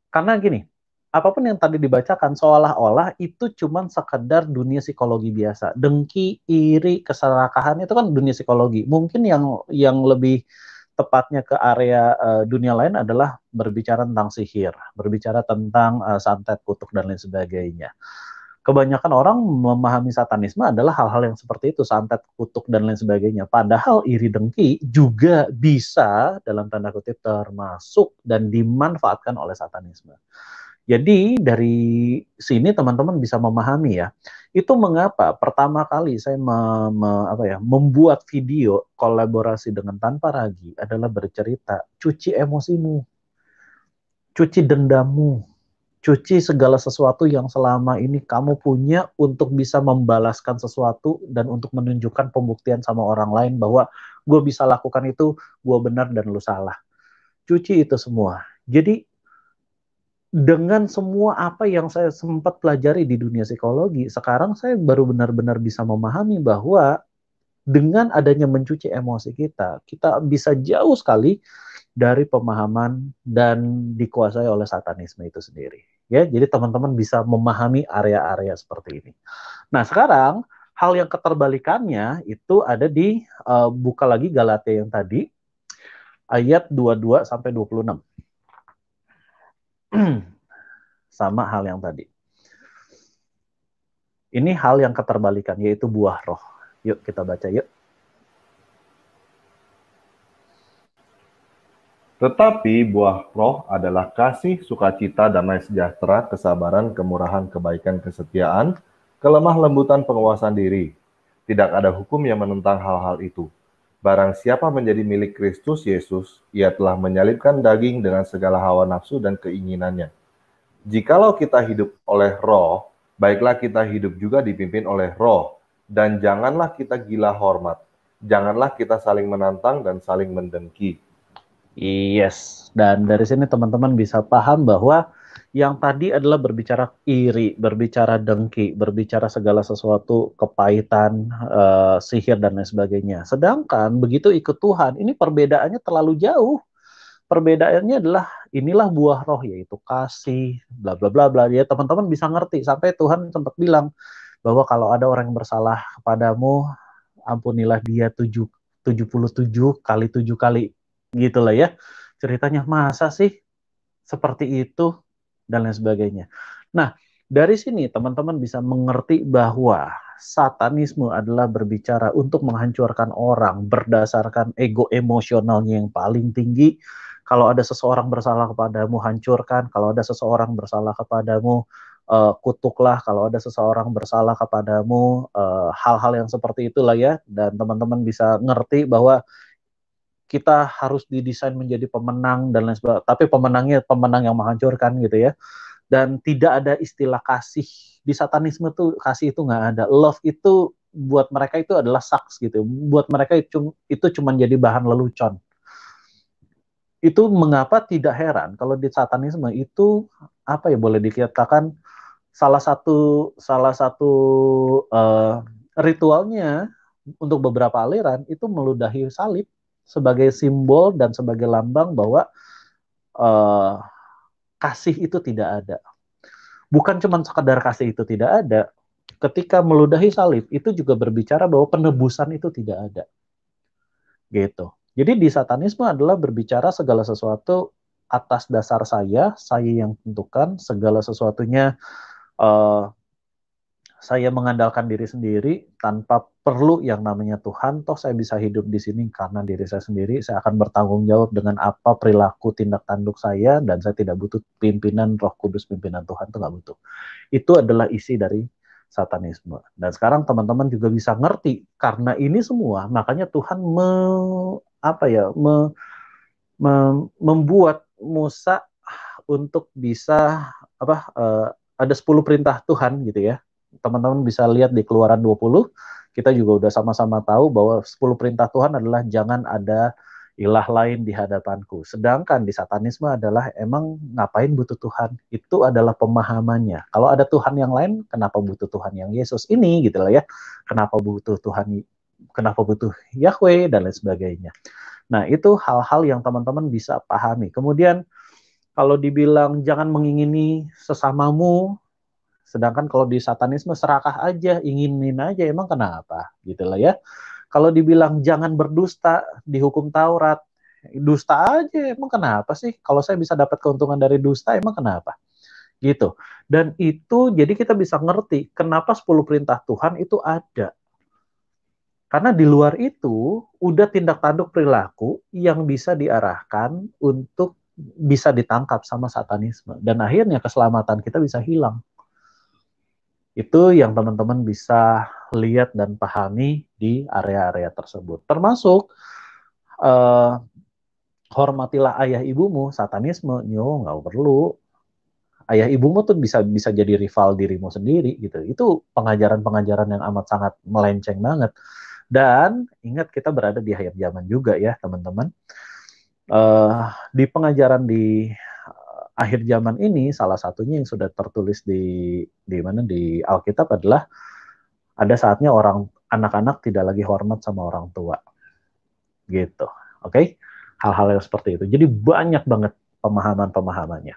karena gini, apapun yang tadi dibacakan seolah-olah itu cuman sekedar dunia psikologi biasa. Dengki, iri, keserakahan itu kan dunia psikologi. Mungkin yang lebih tepatnya ke area dunia lain adalah berbicara tentang sihir, berbicara tentang santet, kutuk, dan lain sebagainya. Kebanyakan orang memahami satanisme adalah hal-hal yang seperti itu, santet, kutuk, dan lain sebagainya. Padahal iri dengki juga bisa dalam tanda kutip termasuk dan dimanfaatkan oleh satanisme. Jadi dari sini teman-teman bisa memahami ya, itu mengapa pertama kali saya membuat video kolaborasi dengan Tanpa Ragi adalah bercerita, cuci emosimu, cuci dendammu, cuci segala sesuatu yang selama ini kamu punya untuk bisa membalaskan sesuatu dan untuk menunjukkan pembuktian sama orang lain bahwa gue bisa lakukan itu, gue benar dan lu salah. Cuci itu semua. Jadi dengan semua apa yang saya sempat pelajari di dunia psikologi, sekarang saya baru benar-benar bisa memahami bahwa dengan adanya mencuci emosi kita, kita bisa jauh sekali dari pemahaman dan dikuasai oleh satanisme itu sendiri. Ya, jadi teman-teman bisa memahami area-area seperti ini. Nah, sekarang hal yang keterbalikannya itu ada di buka lagi Galatia yang tadi ayat 22 sampai 26. Sama hal yang tadi. Ini hal yang keterbalikan, yaitu buah roh. Yuk kita baca yuk. Tetapi buah roh adalah kasih, sukacita, damai sejahtera, kesabaran, kemurahan, kebaikan, kesetiaan, kelemah lembutan, penguasaan diri. Tidak ada hukum yang menentang hal-hal itu. Barang siapa menjadi milik Kristus Yesus, ia telah menyalibkan daging dengan segala hawa nafsu dan keinginannya. Jikalau kita hidup oleh roh, baiklah kita hidup juga dipimpin oleh roh. Dan janganlah kita gila hormat. Janganlah kita saling menantang dan saling mendengki. Yes, dan dari sini teman-teman bisa paham bahwa yang tadi adalah berbicara iri, berbicara dengki, berbicara segala sesuatu, kepahitan, sihir, dan lain sebagainya. Sedangkan begitu ikut Tuhan, ini perbedaannya terlalu jauh. Perbedaannya adalah inilah buah roh, yaitu kasih, bla bla bla bla. Ya teman-teman bisa ngerti, sampai Tuhan sempat bilang bahwa kalau ada orang yang bersalah kepadamu, ampunilah dia 77 kali 7 kali. Gitu lah ya. Ceritanya masa sih seperti itu dan lain sebagainya. Nah, dari sini teman-teman bisa mengerti bahwa satanisme adalah berbicara untuk menghancurkan orang berdasarkan ego emosionalnya yang paling tinggi. Kalau ada seseorang bersalah kepadamu, hancurkan. Kalau ada seseorang bersalah kepadamu, kutuklah. Kalau ada seseorang bersalah kepadamu, hal-hal yang seperti itulah ya. Dan teman-teman bisa ngerti bahwa kita harus didesain menjadi pemenang dan lain sebagainya. Tapi pemenangnya pemenang yang menghancurkan gitu ya. Dan tidak ada istilah kasih. Di satanisme tuh kasih itu nggak ada. Love itu buat mereka itu adalah saks gitu. Buat mereka itu cuma jadi bahan lelucon. Itu mengapa tidak heran kalau di satanisme itu apa ya, boleh dikatakan salah satu ritualnya untuk beberapa aliran itu meludahi salib sebagai simbol dan sebagai lambang bahwa uh, kasih itu tidak ada. Bukan cuma sekadar kasih itu tidak ada, ketika meludahi salib itu juga berbicara bahwa penebusan itu tidak ada. Gitu. Jadi di satanisme adalah berbicara segala sesuatu atas dasar saya yang tentukan segala sesuatunya, uh, saya mengandalkan diri sendiri tanpa perlu yang namanya Tuhan. Toh saya bisa hidup di sini karena diri saya sendiri. Saya akan bertanggung jawab dengan apa perilaku tindak tanduk saya, dan saya tidak butuh pimpinan Roh Kudus, pimpinan Tuhan itu nggak butuh. Itu adalah isi dari satanisme. Dan sekarang teman-teman juga bisa ngerti karena ini semua, makanya Tuhan membuat Musa untuk bisa ada 10 perintah Tuhan gitu ya. Teman-teman bisa lihat di Keluaran 20, kita juga udah sama-sama tahu bahwa 10 perintah Tuhan adalah jangan ada ilah lain di hadapanku. Sedangkan di satanisme adalah emang ngapain butuh Tuhan? Itu adalah pemahamannya. Kalau ada Tuhan yang lain, kenapa butuh Tuhan yang Yesus ini gitu lah ya. Kenapa butuh Tuhan, kenapa butuh Yahweh dan lain sebagainya. Nah, itu hal-hal yang teman-teman bisa pahami. Kemudian kalau dibilang jangan mengingini sesamamu, sedangkan kalau di satanisme serakah aja, inginin aja, emang kenapa? Gitu lah ya. Kalau dibilang jangan berdusta di hukum Taurat, dusta aja, emang kenapa sih? Kalau saya bisa dapat keuntungan dari dusta, emang kenapa? Gitu. Dan itu jadi kita bisa ngerti kenapa 10 perintah Tuhan itu ada. Karena di luar itu udah tindak tanduk perilaku yang bisa diarahkan untuk bisa ditangkap sama satanisme. Dan akhirnya keselamatan kita bisa hilang. Itu yang teman-teman bisa lihat dan pahami di area-area tersebut. Termasuk hormatilah ayah ibumu, satanisme, nggak perlu. Ayah ibumu tuh bisa jadi rival dirimu sendiri gitu. Itu pengajaran-pengajaran yang amat sangat melenceng banget. Dan ingat kita berada di akhir zaman juga ya teman-teman. Di pengajaran di akhir zaman ini, salah satunya yang sudah tertulis di mana di Alkitab adalah ada saatnya anak-anak tidak lagi hormat sama orang tua, gitu. Oke, hal-hal yang seperti itu. Jadi banyak banget pemahamannya.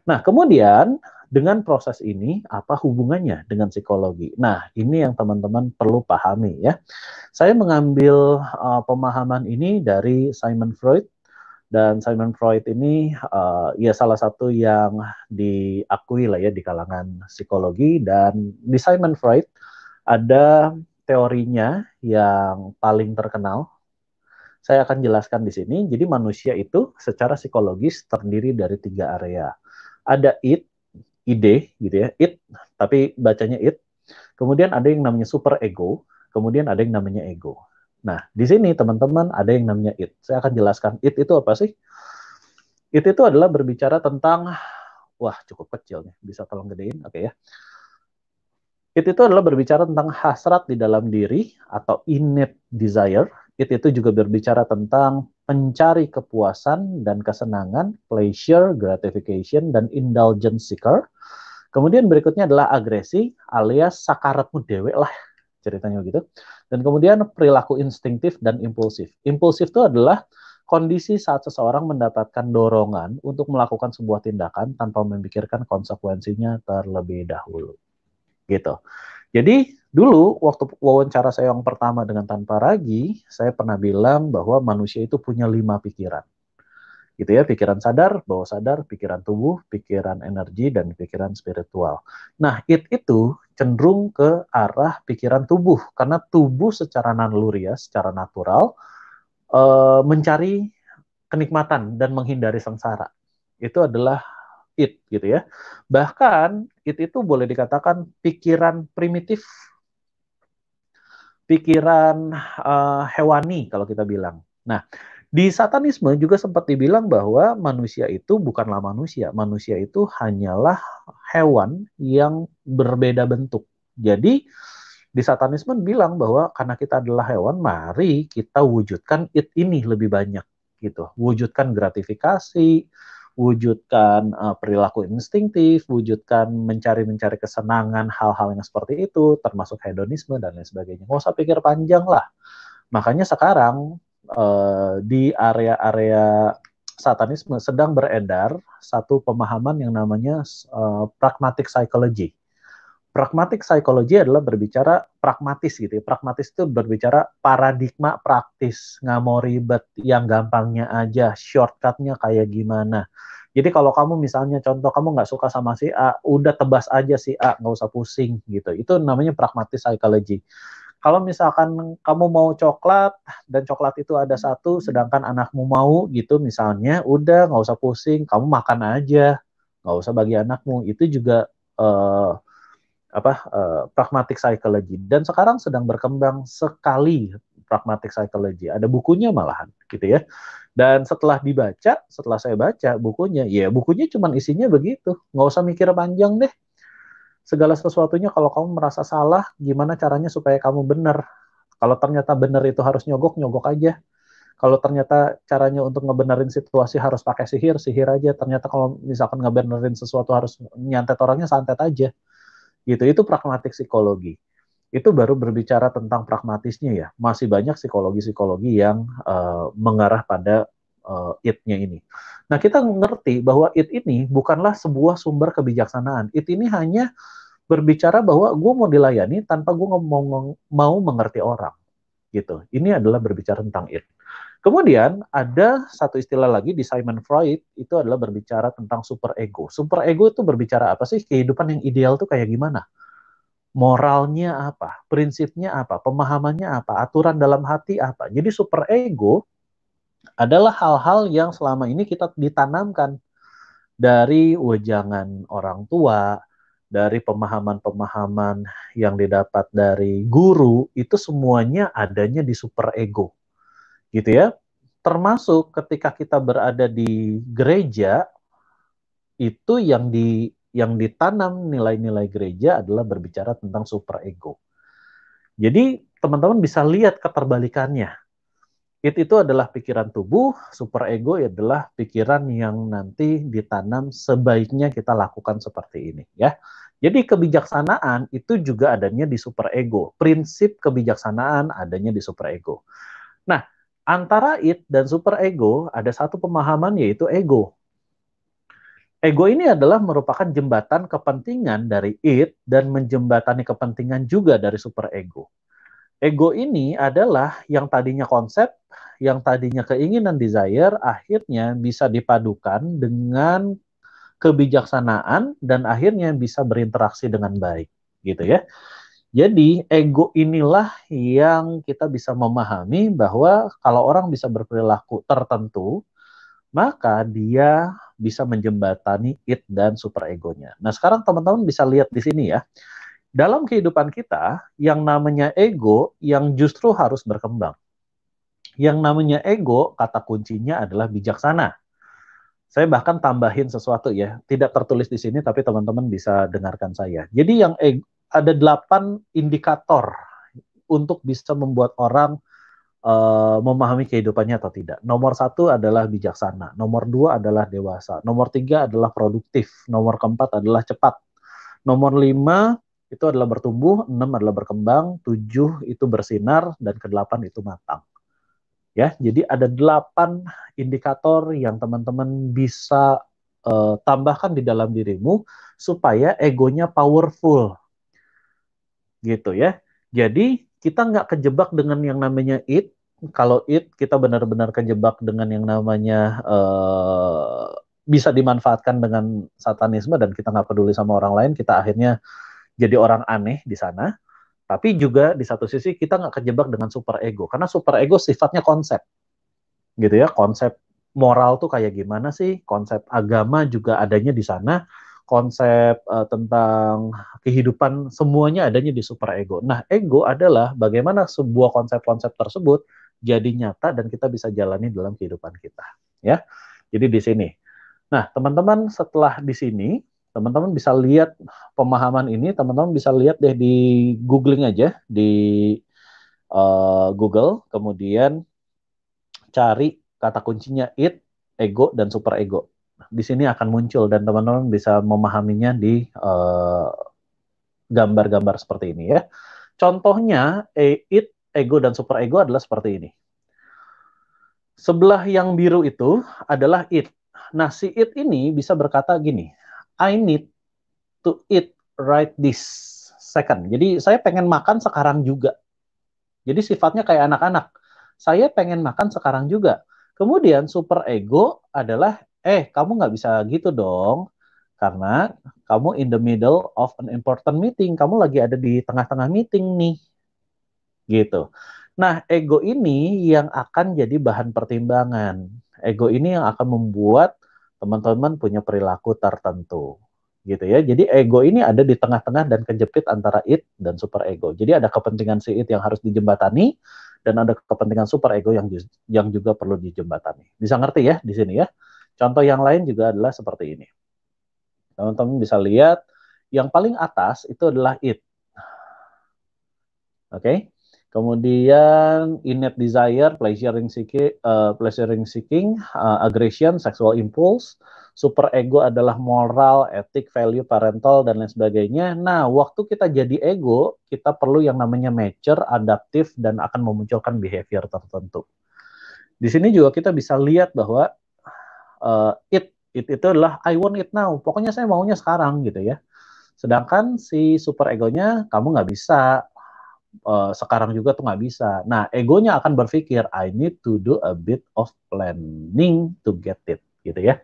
Nah, kemudian dengan proses ini apa hubungannya dengan psikologi? Nah, ini yang teman-teman perlu pahami ya. Saya mengambil pemahaman ini dari Sigmund Freud. Dan Sigmund Freud ini ya salah satu yang diakui lah ya di kalangan psikologi. Dan di Sigmund Freud ada teorinya yang paling terkenal. Saya akan jelaskan di sini. Jadi manusia itu secara psikologis terdiri dari 3 area. Ada ide gitu ya, tapi bacanya it. Kemudian ada yang namanya super ego. Kemudian ada yang namanya ego. Nah, di sini teman-teman ada yang namanya it. Saya akan jelaskan it itu apa sih? It itu adalah berbicara tentang, wah cukup kecil nih, bisa tolong gedein, oke ya. It itu adalah berbicara tentang hasrat di dalam diri atau innate desire. It itu juga berbicara tentang pencari kepuasan dan kesenangan, pleasure, gratification, dan indulgence seeker. Kemudian berikutnya adalah agresi alias sakaratmu dewek lah ceritanya gitu. Dan kemudian perilaku instinktif dan impulsif. Impulsif itu adalah kondisi saat seseorang mendapatkan dorongan untuk melakukan sebuah tindakan tanpa memikirkan konsekuensinya terlebih dahulu. Gitu. Jadi dulu waktu wawancara saya yang pertama dengan Tanpa Ragi, saya pernah bilang bahwa manusia itu punya 5 pikiran. Gitu ya, pikiran sadar, bawah sadar, pikiran tubuh, pikiran energi, dan pikiran spiritual. Nah, itu cenderung ke arah pikiran tubuh, karena tubuh secara naluriah, secara natural, mencari kenikmatan dan menghindari sengsara. Itu adalah gitu ya. Bahkan itu boleh dikatakan pikiran primitif, pikiran hewani kalau kita bilang. Nah, di satanisme juga sempat dibilang bahwa manusia itu bukanlah manusia. Manusia itu hanyalah hewan yang berbeda bentuk. Jadi Di satanisme bilang bahwa karena kita adalah hewan, mari kita wujudkan it ini lebih banyak gitu. Wujudkan gratifikasi, wujudkan perilaku instingtif, wujudkan mencari-mencari kesenangan, hal-hal yang seperti itu, termasuk hedonisme dan lain sebagainya. Nggak usah pikir panjang lah. Makanya sekarang di area-area satanisme sedang beredar satu pemahaman yang namanya pragmatic psychology. Pragmatic psychology adalah berbicara pragmatis gitu ya. Pragmatis itu berbicara paradigma praktis, nggak mau ribet, yang gampangnya aja, shortcutnya kayak gimana. Jadi kalau kamu misalnya contoh kamu nggak suka sama si A, udah tebas aja si A, nggak usah pusing gitu. Itu namanya pragmatic psychology. Kalau misalkan kamu mau coklat dan coklat itu ada satu, sedangkan anakmu mau gitu misalnya, udah nggak usah pusing, kamu makan aja, nggak usah bagi anakmu. Itu juga pragmatic psychology, dan sekarang sedang berkembang sekali pragmatic psychology. Ada bukunya malahan gitu ya. Dan setelah saya baca bukunya, ya bukunya cuma isinya begitu. Nggak usah mikir panjang deh. Segala sesuatunya kalau kamu merasa salah, gimana caranya supaya kamu benar. Kalau ternyata benar itu harus nyogok, nyogok aja. Kalau ternyata caranya untuk ngebenerin situasi harus pakai sihir, sihir aja. Ternyata kalau misalkan ngebenerin sesuatu harus nyantet orangnya, santet aja. Gitu, itu pragmatik psikologi. Itu baru berbicara tentang pragmatisnya ya. Masih banyak psikologi-psikologi yang mengarah pada it-nya ini. Nah, kita ngerti bahwa it ini bukanlah sebuah sumber kebijaksanaan. It ini hanya berbicara bahwa gue mau dilayani tanpa gue mau mengerti orang. Gitu. Ini adalah berbicara tentang it. Kemudian ada satu istilah lagi di Sigmund Freud, itu adalah berbicara tentang super ego. Super ego itu berbicara apa sih? Kehidupan yang ideal tuh kayak gimana? Moralnya apa? Prinsipnya apa? Pemahamannya apa? Aturan dalam hati apa? Jadi super ego adalah hal-hal yang selama ini kita ditanamkan dari wejangan orang tua, dari pemahaman-pemahaman yang didapat dari guru, itu semuanya adanya di super ego. Gitu ya. Termasuk ketika kita berada di gereja, itu yang ditanam nilai-nilai gereja adalah berbicara tentang super ego. Jadi teman-teman bisa lihat keterbalikannya. Itu adalah pikiran tubuh, super ego adalah pikiran yang nanti ditanam sebaiknya kita lakukan seperti ini ya. Jadi kebijaksanaan itu juga adanya di super ego. Prinsip kebijaksanaan adanya di super ego. Nah, antara it dan super ego ada satu pemahaman yaitu ego. Ego ini adalah merupakan jembatan kepentingan dari it dan menjembatani kepentingan juga dari super ego. Ego ini adalah yang tadinya konsep, yang tadinya keinginan desire, akhirnya bisa dipadukan dengan kebijaksanaan dan akhirnya bisa berinteraksi dengan baik, gitu ya. Jadi ego inilah yang kita bisa memahami bahwa kalau orang bisa berperilaku tertentu, maka dia bisa menjembatani it dan super egonya. Nah, sekarang teman-teman bisa lihat di sini ya. Dalam kehidupan kita, yang namanya ego yang justru harus berkembang. Yang namanya ego, kata kuncinya adalah bijaksana. Saya bahkan tambahin sesuatu ya, tidak tertulis di sini tapi teman-teman bisa dengarkan saya. Jadi yang ada 8 indikator untuk bisa membuat orang memahami kehidupannya atau tidak. Nomor 1 adalah bijaksana, nomor 2 adalah dewasa, nomor 3 adalah produktif, nomor keempat adalah cepat, nomor 5 itu adalah bertumbuh, 6 adalah berkembang, 7 itu bersinar, dan ke-8 itu matang. Ya, jadi ada 8 indikator yang teman-teman bisa tambahkan di dalam dirimu supaya egonya powerful. Gitu ya. Jadi kita nggak kejebak dengan yang namanya it. Kalau it kita benar-benar kejebak dengan yang namanya bisa dimanfaatkan dengan satanisme dan kita nggak peduli sama orang lain, kita akhirnya jadi orang aneh di sana. Tapi juga di satu sisi kita nggak kejebak dengan super ego, karena super ego sifatnya konsep, gitu ya. Konsep moral tuh kayak gimana sih? Konsep agama juga adanya di sana. Konsep tentang kehidupan semuanya adanya di super ego. Nah, ego adalah bagaimana sebuah konsep-konsep tersebut jadi nyata dan kita bisa jalani dalam kehidupan kita, ya. Jadi di sini. Nah, teman-teman, setelah di sini Teman-teman bisa lihat pemahaman ini, teman-teman bisa lihat deh di googling aja di Google, kemudian cari kata kuncinya id, ego, dan super ego. Di sini akan muncul dan teman-teman bisa memahaminya di gambar-gambar seperti ini ya. Contohnya, id, ego, dan super ego adalah seperti ini. Sebelah yang biru itu adalah id. Nah, si id ini bisa berkata gini, I need to eat right this second. Jadi saya pengen makan sekarang juga. Jadi sifatnya kayak anak-anak. Saya pengen makan sekarang juga. Kemudian super ego adalah, kamu nggak bisa gitu dong. Karena kamu in the middle of an important meeting. Kamu lagi ada di tengah-tengah meeting nih. Gitu. Nah, ego ini yang akan jadi bahan pertimbangan. Ego ini yang akan membuat teman-teman punya perilaku tertentu. Gitu ya. Jadi ego ini ada di tengah-tengah dan kejepit antara id dan super ego. Jadi ada kepentingan si id yang harus dijembatani dan ada kepentingan super ego yang juga perlu dijembatani. Bisa ngerti ya di sini ya. Contoh yang lain juga adalah seperti ini. Teman-teman bisa lihat yang paling atas itu adalah id. Oke. Kemudian innate desire, pleasuring seeking, aggression, sexual impulse, super ego adalah moral, etik, value, parental, dan lain sebagainya. Nah, waktu kita jadi ego, kita perlu yang namanya mature, adaptif, dan akan memunculkan behavior tertentu. Di sini juga kita bisa lihat bahwa it itu adalah I want it now. Pokoknya saya maunya sekarang gitu ya. Sedangkan si super egonya kamu nggak bisa. Sekarang juga tuh nggak bisa. Nah, egonya akan berpikir, I need to do a bit of planning to get it, gitu ya.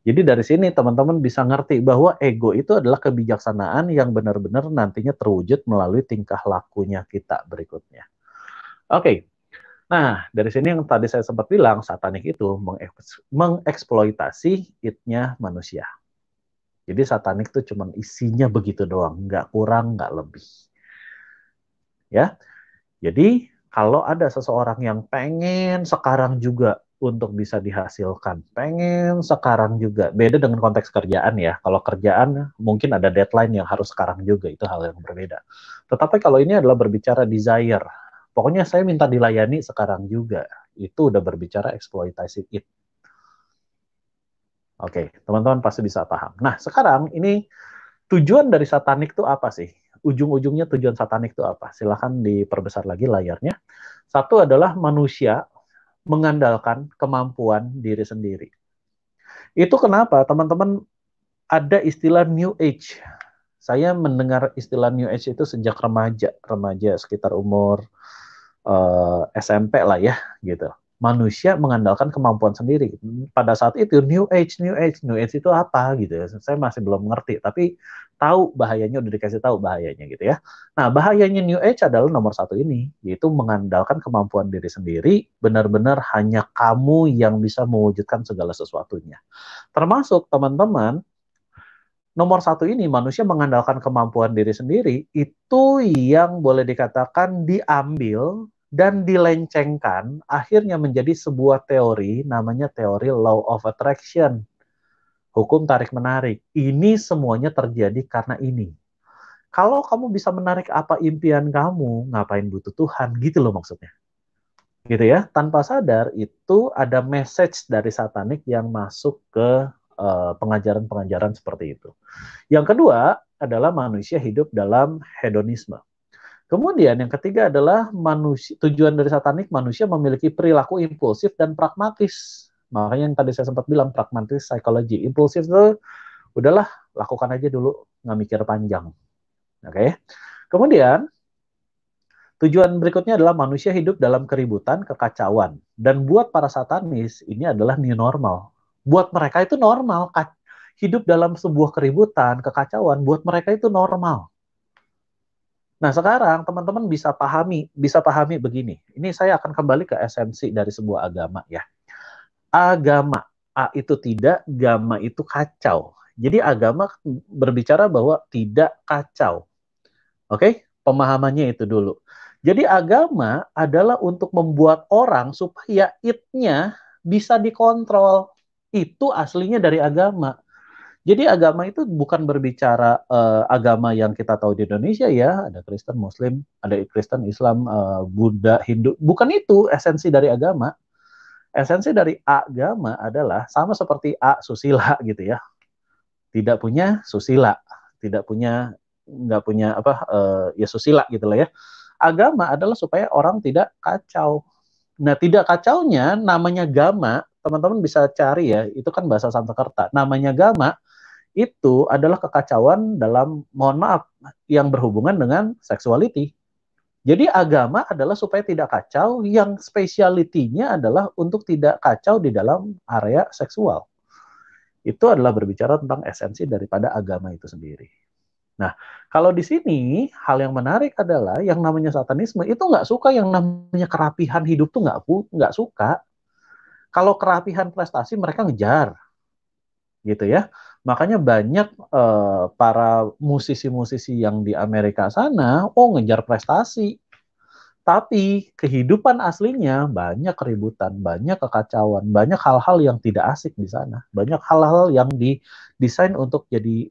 Jadi dari sini teman-teman bisa ngerti bahwa ego itu adalah kebijaksanaan yang benar-benar nantinya terwujud melalui tingkah lakunya kita berikutnya. Oke, nah dari sini yang tadi saya sempat bilang, satanik itu mengeksploitasi id-nya manusia. Jadi satanik itu cuma isinya begitu doang, nggak kurang, nggak lebih. Ya, jadi kalau ada seseorang yang pengen sekarang juga untuk bisa dihasilkan, pengen sekarang juga, beda dengan konteks kerjaan ya. Kalau kerjaan mungkin ada deadline yang harus sekarang juga, itu hal yang berbeda. Tetapi kalau ini adalah berbicara desire, pokoknya saya minta dilayani sekarang juga, itu udah berbicara eksploitasi it. Oke, teman-teman pasti bisa paham. Nah, sekarang ini tujuan dari satanik itu apa sih? Ujung-ujungnya tujuan satanik itu apa? Silahkan diperbesar lagi layarnya. Satu adalah manusia mengandalkan kemampuan diri sendiri. Itu kenapa teman-teman ada istilah New Age. Saya mendengar istilah New Age itu sejak remaja sekitar umur SMP lah ya, gitu. Manusia mengandalkan kemampuan sendiri. Pada saat itu New Age itu apa gitu ya. Saya masih belum ngerti, tapi tahu bahayanya, udah dikasih tahu bahayanya gitu ya. Nah, bahayanya New Age adalah nomor satu ini, yaitu mengandalkan kemampuan diri sendiri, benar-benar hanya kamu yang bisa mewujudkan segala sesuatunya. Termasuk teman-teman, nomor satu ini manusia mengandalkan kemampuan diri sendiri, itu yang boleh dikatakan diambil dan dilencengkan akhirnya menjadi sebuah teori namanya teori law of attraction, hukum tarik menarik. Ini semuanya terjadi karena ini. Kalau kamu bisa menarik apa impian kamu, ngapain butuh Tuhan, gitu loh maksudnya. Gitu ya, tanpa sadar itu ada message dari satanik yang masuk ke pengajaran-pengajaran seperti itu. Yang kedua adalah manusia hidup dalam hedonisme. Kemudian yang ketiga adalah tujuan dari satanik, manusia memiliki perilaku impulsif dan pragmatis. Makanya yang tadi saya sempat bilang pragmatis psychology. Impulsif itu udahlah, lakukan aja dulu, nggak mikir panjang. Oke. Kemudian tujuan berikutnya adalah manusia hidup dalam keributan, kekacauan. Dan buat para satanis, ini adalah new normal. Buat mereka itu normal. Hidup dalam sebuah keributan, kekacauan, buat mereka itu normal. Nah, sekarang teman-teman bisa pahami begini. Ini saya akan kembali ke esensi dari sebuah agama ya. Agama, A itu tidak, gama itu kacau. Jadi agama berbicara bahwa tidak kacau. Oke? Pemahamannya itu dulu. Jadi agama adalah untuk membuat orang supaya id-nya bisa dikontrol. Itu aslinya dari agama. Jadi agama itu bukan berbicara agama yang kita tahu di Indonesia ya, ada Kristen, Muslim, ada Kristen, Islam, Buddha, Hindu. Bukan itu esensi dari agama. Esensi dari agama adalah sama seperti A susila gitu ya. Tidak punya susila, tidak punya nggak punya apa ya susila gitu lah ya. Agama adalah supaya orang tidak kacau. Nah, tidak kacaunya namanya gama, teman-teman bisa cari ya, itu kan bahasa Sanskerta. Namanya gama itu adalah kekacauan dalam, mohon maaf, yang berhubungan dengan sexuality. Jadi agama adalah supaya tidak kacau, yang speciality-nya adalah untuk tidak kacau di dalam area seksual. Itu adalah berbicara tentang esensi daripada agama itu sendiri. Nah, kalau di sini hal yang menarik adalah yang namanya satanisme itu nggak suka yang namanya kerapihan hidup tuh nggak suka. Kalau kerapihan prestasi mereka ngejar, gitu ya. Makanya banyak para musisi-musisi yang di Amerika sana, ngejar prestasi. Tapi kehidupan aslinya banyak keributan, banyak kekacauan, banyak hal-hal yang tidak asik di sana. Banyak hal-hal yang didesain untuk jadi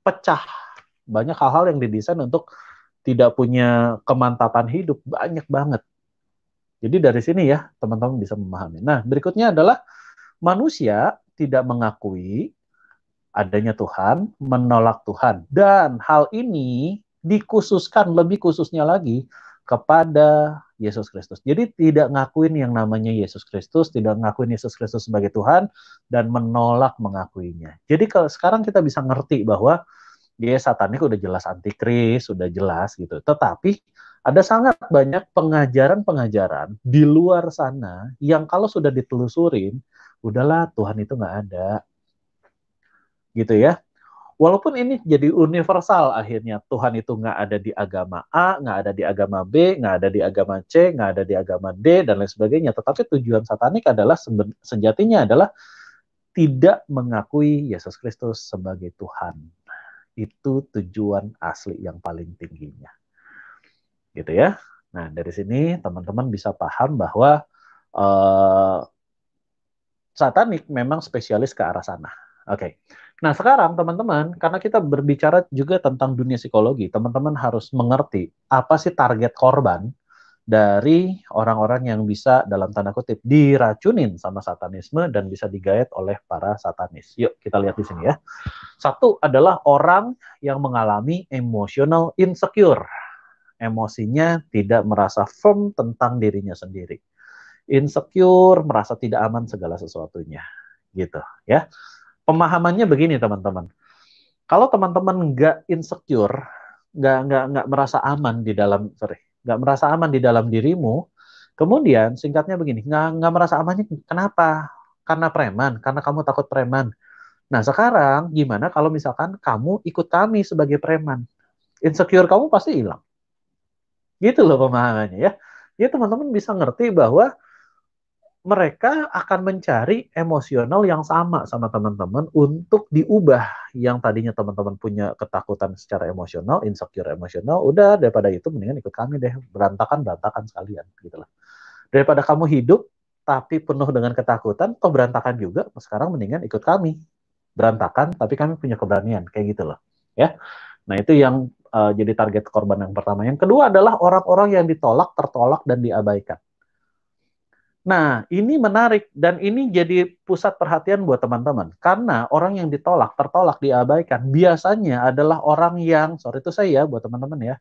pecah. Banyak hal-hal yang didesain untuk tidak punya kemantapan hidup. Banyak banget. Jadi dari sini ya teman-teman bisa memahami. Nah berikutnya adalah manusia tidak mengakui adanya Tuhan, menolak Tuhan. Dan hal ini dikhususkan lebih khususnya lagi kepada Yesus Kristus. Jadi tidak ngakuin yang namanya Yesus Kristus, tidak ngakuin Yesus Kristus sebagai Tuhan, dan menolak mengakuinya. Jadi kalau sekarang kita bisa ngerti bahwa dia satanik udah jelas antikris, sudah jelas gitu. Tetapi ada sangat banyak pengajaran-pengajaran di luar sana yang kalau sudah ditelusurin, udahlah Tuhan itu nggak ada, gitu ya. Walaupun ini jadi universal akhirnya, Tuhan itu nggak ada di agama A, nggak ada di agama B, nggak ada di agama C, nggak ada di agama D, dan lain sebagainya. Tetapi tujuan satanik adalah sejatinya adalah tidak mengakui Yesus Kristus sebagai Tuhan. Itu tujuan asli yang paling tingginya. Gitu ya. Nah, dari sini teman-teman bisa paham bahwa satanik memang spesialis ke arah sana. Oke. Nah, sekarang teman-teman, karena kita berbicara juga tentang dunia psikologi, teman-teman harus mengerti apa sih target korban dari orang-orang yang bisa dalam tanda kutip diracunin sama satanisme dan bisa digayat oleh para satanis. Yuk, kita lihat di sini ya. Satu adalah orang yang mengalami emotional insecure. Emosinya tidak merasa firm tentang dirinya sendiri. Insecure, merasa tidak aman segala sesuatunya. Gitu ya. Pemahamannya begini teman-teman. Kalau teman-teman nggak insecure, nggak merasa aman di dalam, nggak merasa aman di dalam dirimu, kemudian singkatnya begini, nggak merasa amannya kenapa? Karena preman, karena kamu takut preman. Nah sekarang gimana kalau misalkan kamu ikut kami sebagai preman? Insecure kamu pasti hilang. Gitu loh pemahamannya ya. Jadi teman-teman bisa ngerti bahwa mereka akan mencari emosional yang sama teman-teman untuk diubah. Yang tadinya teman-teman punya ketakutan secara emosional, insecure emosional, udah daripada itu mendingan ikut kami deh, berantakan sekalian gitu lah. Daripada kamu hidup tapi penuh dengan ketakutan, toh berantakan juga, sekarang mendingan ikut kami. Berantakan tapi kami punya keberanian, kayak gitu loh. Ya. Nah, itu yang jadi target korban yang pertama. Yang kedua adalah orang-orang yang ditolak, tertolak dan diabaikan. Nah, ini menarik dan ini jadi pusat perhatian buat teman-teman. Karena orang yang ditolak, tertolak, diabaikan biasanya adalah orang yang, sorry itu saya ya buat teman-teman ya,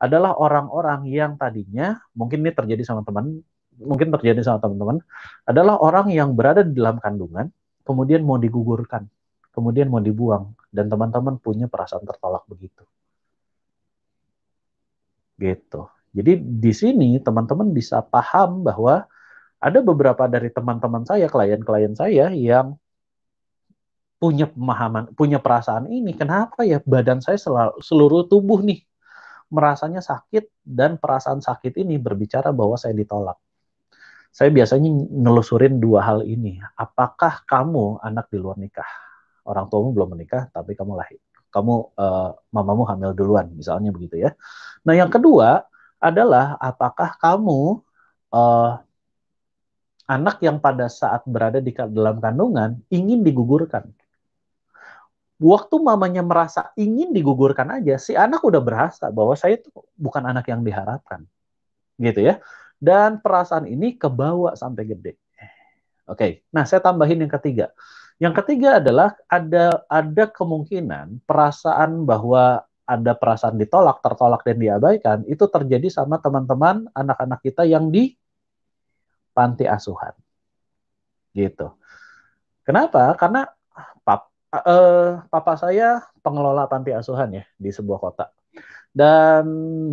adalah orang-orang yang tadinya, mungkin ini terjadi sama teman, mungkin terjadi sama teman-teman, adalah orang yang berada di dalam kandungan, kemudian mau digugurkan, kemudian mau dibuang, dan teman-teman punya perasaan tertolak begitu. Gitu. Jadi di sini teman-teman bisa paham bahwa ada beberapa dari teman-teman saya, klien-klien saya yang punya pemahaman, punya perasaan ini. Kenapa ya badan saya seluruh tubuh nih merasanya sakit dan perasaan sakit ini berbicara bahwa saya ditolak. Saya biasanya nelusurin dua hal ini. Apakah kamu anak di luar nikah? Orang tuamu belum menikah, tapi kamu lahir. Kamu, mamamu hamil duluan, misalnya begitu ya. Nah, yang kedua adalah apakah kamu anak yang pada saat berada di dalam kandungan ingin digugurkan. Waktu mamanya merasa ingin digugurkan aja, si anak udah berasa bahwa saya itu bukan anak yang diharapkan, gitu ya. Dan perasaan ini kebawa sampai gede. Oke, nah saya tambahin yang ketiga. Yang ketiga adalah ada kemungkinan perasaan bahwa ada perasaan ditolak, tertolak dan diabaikan itu terjadi sama teman-teman anak-anak kita yang di panti asuhan, gitu. Kenapa? Karena papa saya pengelola panti asuhan ya di sebuah kota. Dan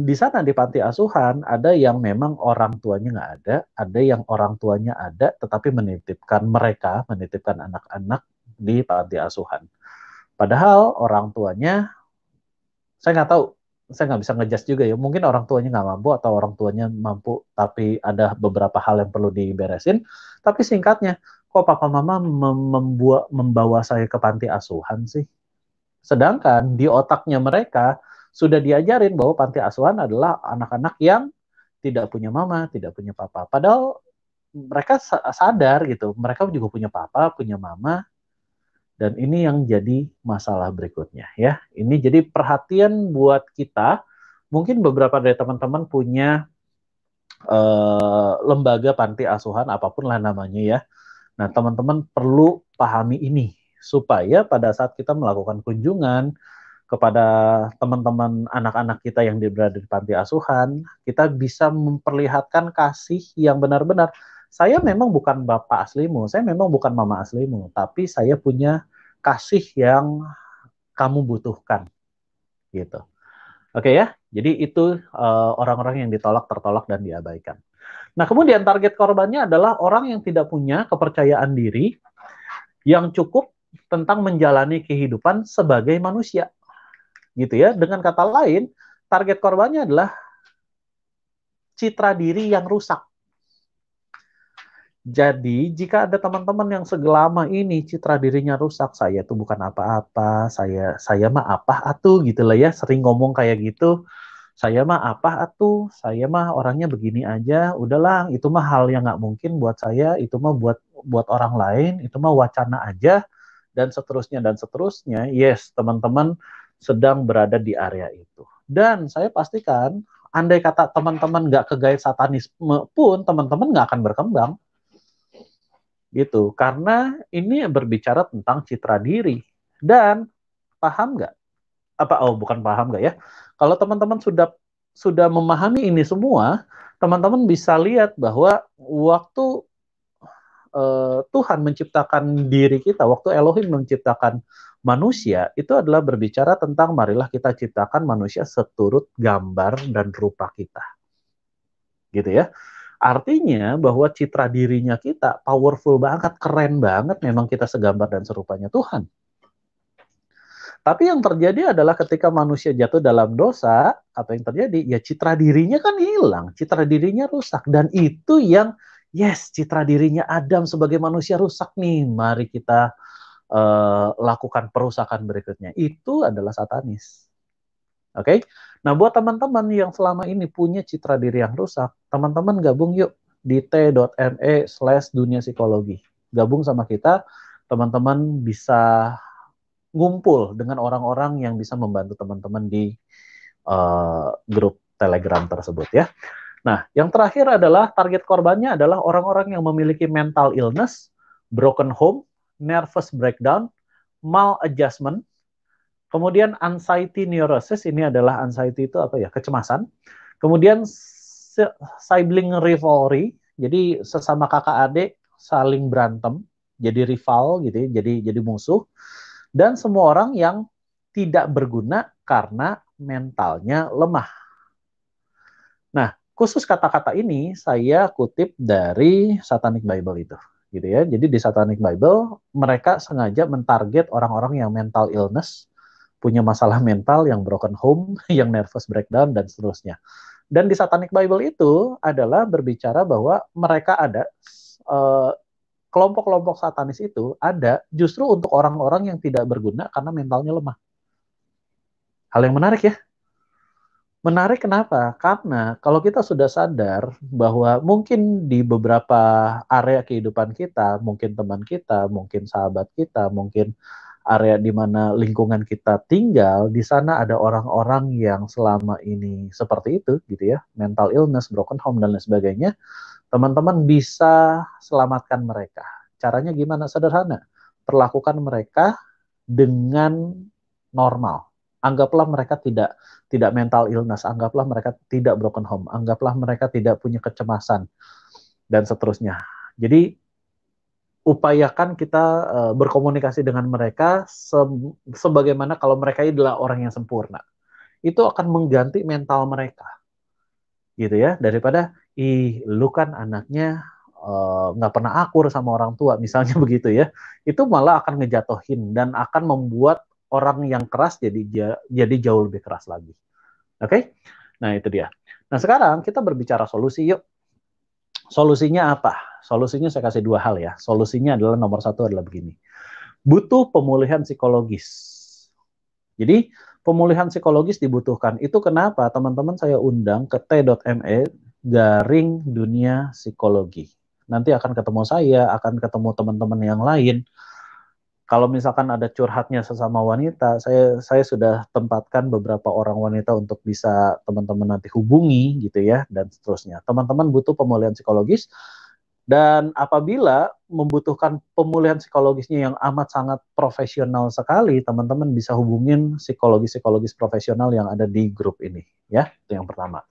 di sana di panti asuhan ada yang memang orang tuanya nggak ada yang orang tuanya ada, tetapi menitipkan anak-anak di panti asuhan. Padahal orang tuanya, saya nggak tahu, saya nggak bisa ngejudge juga ya. Mungkin orang tuanya nggak mampu atau orang tuanya mampu, tapi ada beberapa hal yang perlu diberesin. Tapi singkatnya, kok papa mama membawa saya ke panti asuhan sih? Sedangkan di otaknya mereka sudah diajarin bahwa panti asuhan adalah anak-anak yang tidak punya mama, tidak punya papa. Padahal mereka sadar gitu, mereka juga punya papa, punya mama, dan ini yang jadi masalah berikutnya ya. Ini jadi perhatian buat kita. Mungkin beberapa dari teman-teman punya lembaga panti asuhan apapun lah namanya ya. Nah, teman-teman perlu pahami ini supaya pada saat kita melakukan kunjungan kepada teman-teman anak-anak kita yang berada di panti asuhan, kita bisa memperlihatkan kasih yang benar-benar. Saya memang bukan bapak aslimu, saya memang bukan mama aslimu, tapi saya punya kasih yang kamu butuhkan, gitu. Oke ya, jadi itu orang-orang yang ditolak, tertolak, dan diabaikan. Nah, kemudian target korbannya adalah orang yang tidak punya kepercayaan diri yang cukup tentang menjalani kehidupan sebagai manusia, gitu ya. Dengan kata lain, target korbannya adalah citra diri yang rusak. Jadi, jika ada teman-teman yang segelama ini citra dirinya rusak, saya tuh bukan apa-apa, saya mah apa atuh gitu lah ya, sering ngomong kayak gitu. Saya mah apa atuh, saya mah orangnya begini aja, udahlah, itu mah hal yang nggak mungkin buat saya, itu mah buat buat orang lain, itu mah wacana aja, dan seterusnya dan seterusnya. Yes, teman-teman sedang berada di area itu. Dan saya pastikan, andai kata teman-teman nggak kegait satanisme pun, teman-teman nggak akan berkembang. Gitu. Karena ini berbicara tentang citra diri. Dan paham nggak? Bukan paham nggak ya? Kalau teman-teman sudah memahami ini semua, teman-teman bisa lihat bahwa waktu Tuhan menciptakan diri kita, waktu Elohim menciptakan manusia, itu adalah berbicara tentang marilah kita ciptakan manusia seturut gambar dan rupa kita. Gitu ya. Artinya bahwa citra dirinya kita powerful banget, keren banget, memang kita segambar dan serupanya Tuhan. Tapi yang terjadi adalah ketika manusia jatuh dalam dosa, apa yang terjadi? Ya citra dirinya kan hilang, citra dirinya rusak. Dan itu yang, yes, citra dirinya Adam sebagai manusia rusak nih. Mari kita lakukan perusakan berikutnya. Itu adalah satanis. Oke? Nah, buat teman-teman yang selama ini punya citra diri yang rusak, teman-teman gabung yuk di t.me/dunia psikologi. Gabung sama kita, teman-teman bisa ngumpul dengan orang-orang yang bisa membantu teman-teman di grup Telegram tersebut ya. Nah, yang terakhir adalah target korbannya adalah orang-orang yang memiliki mental illness, broken home, nervous breakdown, maladjustment, kemudian anxiety neurosis, ini adalah anxiety itu apa ya? Kecemasan. Kemudian sibling rivalry, jadi sesama kakak adik saling berantem, jadi rival gitu ya, jadi musuh. Dan semua orang yang tidak berguna karena mentalnya lemah. Nah, khusus kata-kata ini saya kutip dari Satanic Bible itu, gitu ya. Jadi di Satanic Bible mereka sengaja mentarget orang-orang yang mental illness, punya masalah mental, yang broken home, yang nervous breakdown dan seterusnya. Dan di Satanic Bible itu adalah berbicara bahwa mereka ada kelompok-kelompok satanis itu ada justru untuk orang-orang yang tidak berguna karena mentalnya lemah. Hal yang menarik ya. Menarik kenapa? Karena kalau kita sudah sadar bahwa mungkin di beberapa area kehidupan kita, mungkin teman kita, mungkin sahabat kita, mungkin area di mana lingkungan kita tinggal, di sana ada orang-orang yang selama ini seperti itu, gitu ya, mental illness, broken home, dan lain sebagainya, teman-teman bisa selamatkan mereka. Caranya gimana? Sederhana. Perlakukan mereka dengan normal. Anggaplah mereka tidak mental illness, anggaplah mereka tidak broken home, anggaplah mereka tidak punya kecemasan, dan seterusnya. Jadi upayakan kita berkomunikasi dengan mereka sebagaimana kalau mereka adalah orang yang sempurna. Itu akan mengganti mental mereka, gitu ya, daripada lu kan anaknya nggak pernah akur sama orang tua, misalnya begitu ya. Itu malah akan ngejatuhin dan akan membuat orang yang keras jadi jauh lebih keras lagi. Oke? Nah, itu dia. Nah, sekarang kita berbicara solusi yuk. Solusinya apa? Solusinya saya kasih dua hal ya. Solusinya adalah nomor satu adalah begini. Butuh pemulihan psikologis. Jadi pemulihan psikologis dibutuhkan. Itu kenapa teman-teman saya undang ke t.me garing dunia psikologi. Nanti akan ketemu saya, akan ketemu teman-teman yang lain. Kalau misalkan ada curhatnya sesama wanita, saya sudah tempatkan beberapa orang wanita untuk bisa teman-teman nanti hubungi gitu ya, dan seterusnya. Teman-teman butuh pemulihan psikologis, dan apabila membutuhkan pemulihan psikologisnya yang amat sangat profesional sekali, teman-teman bisa hubungin psikologis profesional yang ada di grup ini ya. Itu yang pertama.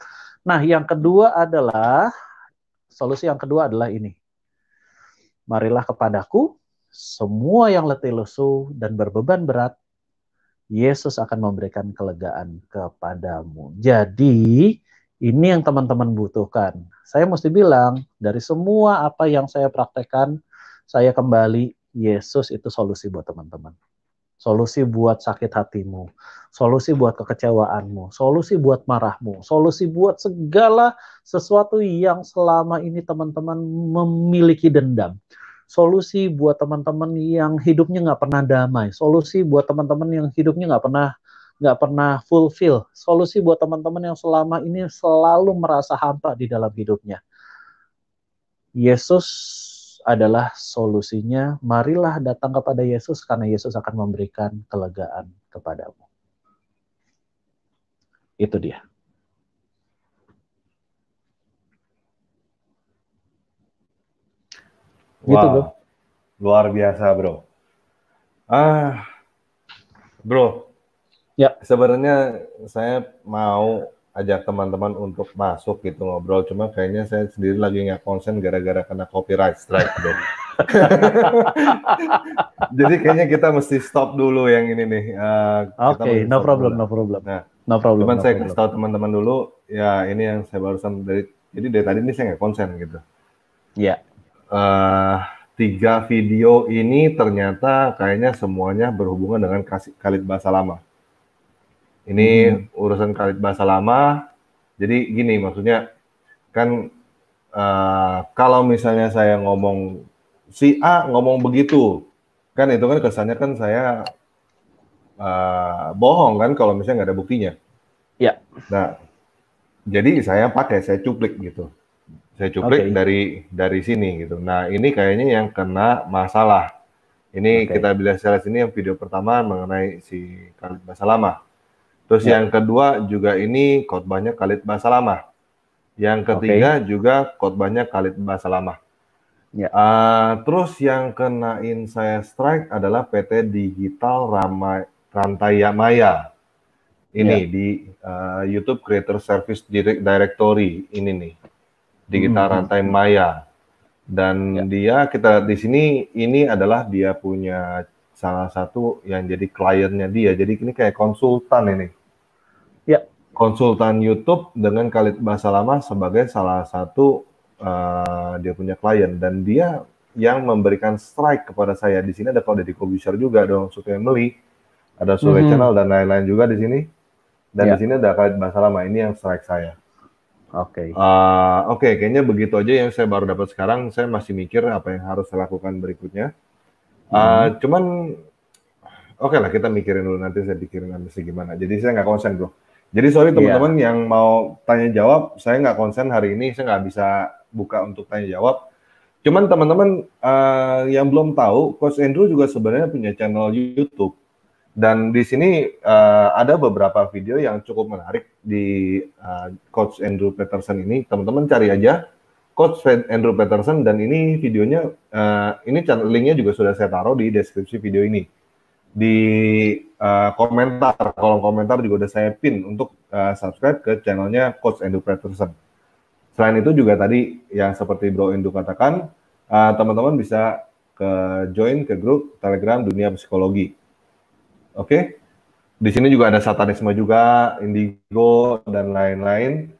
Nah, yang kedua adalah solusi yang kedua adalah ini. Marilah kepadaku semua yang letih lesu dan berbeban berat, Yesus akan memberikan kelegaan kepadamu. Jadi, ini yang teman-teman butuhkan. Saya mesti bilang, dari semua apa yang saya praktekkan, saya kembali, Yesus itu solusi buat teman-teman. Solusi buat sakit hatimu, solusi buat kekecewaanmu, solusi buat marahmu, solusi buat segala sesuatu yang selama ini teman-teman memiliki dendam. Solusi buat teman-teman yang hidupnya nggak pernah damai, solusi buat teman-teman yang hidupnya nggak pernah fulfill, solusi buat teman-teman yang selama ini selalu merasa hampa di dalam hidupnya. Yesus adalah solusinya. Marilah datang kepada Yesus karena Yesus akan memberikan kelegaan kepadamu. Itu dia. Gitu, bro. Luar biasa, bro. Bro. Ya. Sebenarnya saya mau ajak teman-teman untuk masuk gitu ngobrol, cuma kayaknya saya sendiri lagi nggak konsen gara-gara kena copyright strike, bro. Jadi kayaknya kita mesti stop dulu yang ini nih. Oke, no problem. Nah, no problem. Cuman saya kasih tahu teman-teman dulu, ya ini yang saya barusan jadi dari tadi ini saya nggak konsen gitu. Iya. 3 video ini ternyata kayaknya semuanya berhubungan dengan Khalid bahasa lama. Ini urusan Khalid bahasa lama. Jadi gini maksudnya kan kalau misalnya saya ngomong si A ngomong begitu, kan itu kan kesannya kan saya bohong kan kalau misalnya nggak ada buktinya. Iya. Nah, jadi saya cuplik gitu. Saya cuplik dari sini gitu. Nah, ini kayaknya yang kena masalah. Ini kita bahas ini yang video pertama mengenai si Khalid bahasa lama. Terus yang kedua juga ini khotbahnya Khalid bahasa lama. Yang ketiga juga khotbahnya Khalid bahasa lama. Terus yang kenain saya strike adalah PT Digital Rantai Maya. Ini di YouTube Creator Service Directory ini nih. Digital Rantai Maya. Dan dia kita lihat di sini ini adalah dia punya salah satu yang jadi kliennya dia. Jadi ini kayak konsultan ini. Ya, konsultan YouTube dengan Khalid bahasa lama sebagai salah satu dia punya klien, dan dia yang memberikan strike kepada saya. Di sini ada Kode di Kobuser juga dong, Family, ada Sule Channel dan lain-lain juga di sini. Dan di sini ada Khalid bahasa lama, ini yang strike saya. Oke, kayaknya begitu aja yang saya baru dapat sekarang. Saya masih mikir apa yang harus saya lakukan berikutnya. Cuman oke lah, kita mikirin dulu, nanti saya pikirin nanti gimana. Jadi saya nggak konsen, bro. Jadi sorry teman-teman yang mau tanya jawab, saya nggak konsen hari ini, saya nggak bisa buka untuk tanya jawab. Cuman teman-teman yang belum tahu, Coach Andrew juga sebenarnya punya channel YouTube. Dan di sini ada beberapa video yang cukup menarik di Coach Andrew Peterson ini. Teman-teman cari aja Coach Andrew Peterson, dan ini videonya, ini channel linknya juga sudah saya taruh di deskripsi video ini. Di komentar, kolom komentar juga udah saya pin untuk subscribe ke channelnya Coach Andrew Peterson. Selain itu juga tadi yang seperti Bro Endu katakan, teman-teman bisa join ke grup Telegram Dunia Psikologi. Oke? Di sini juga ada satanisme juga, indigo, dan lain-lain.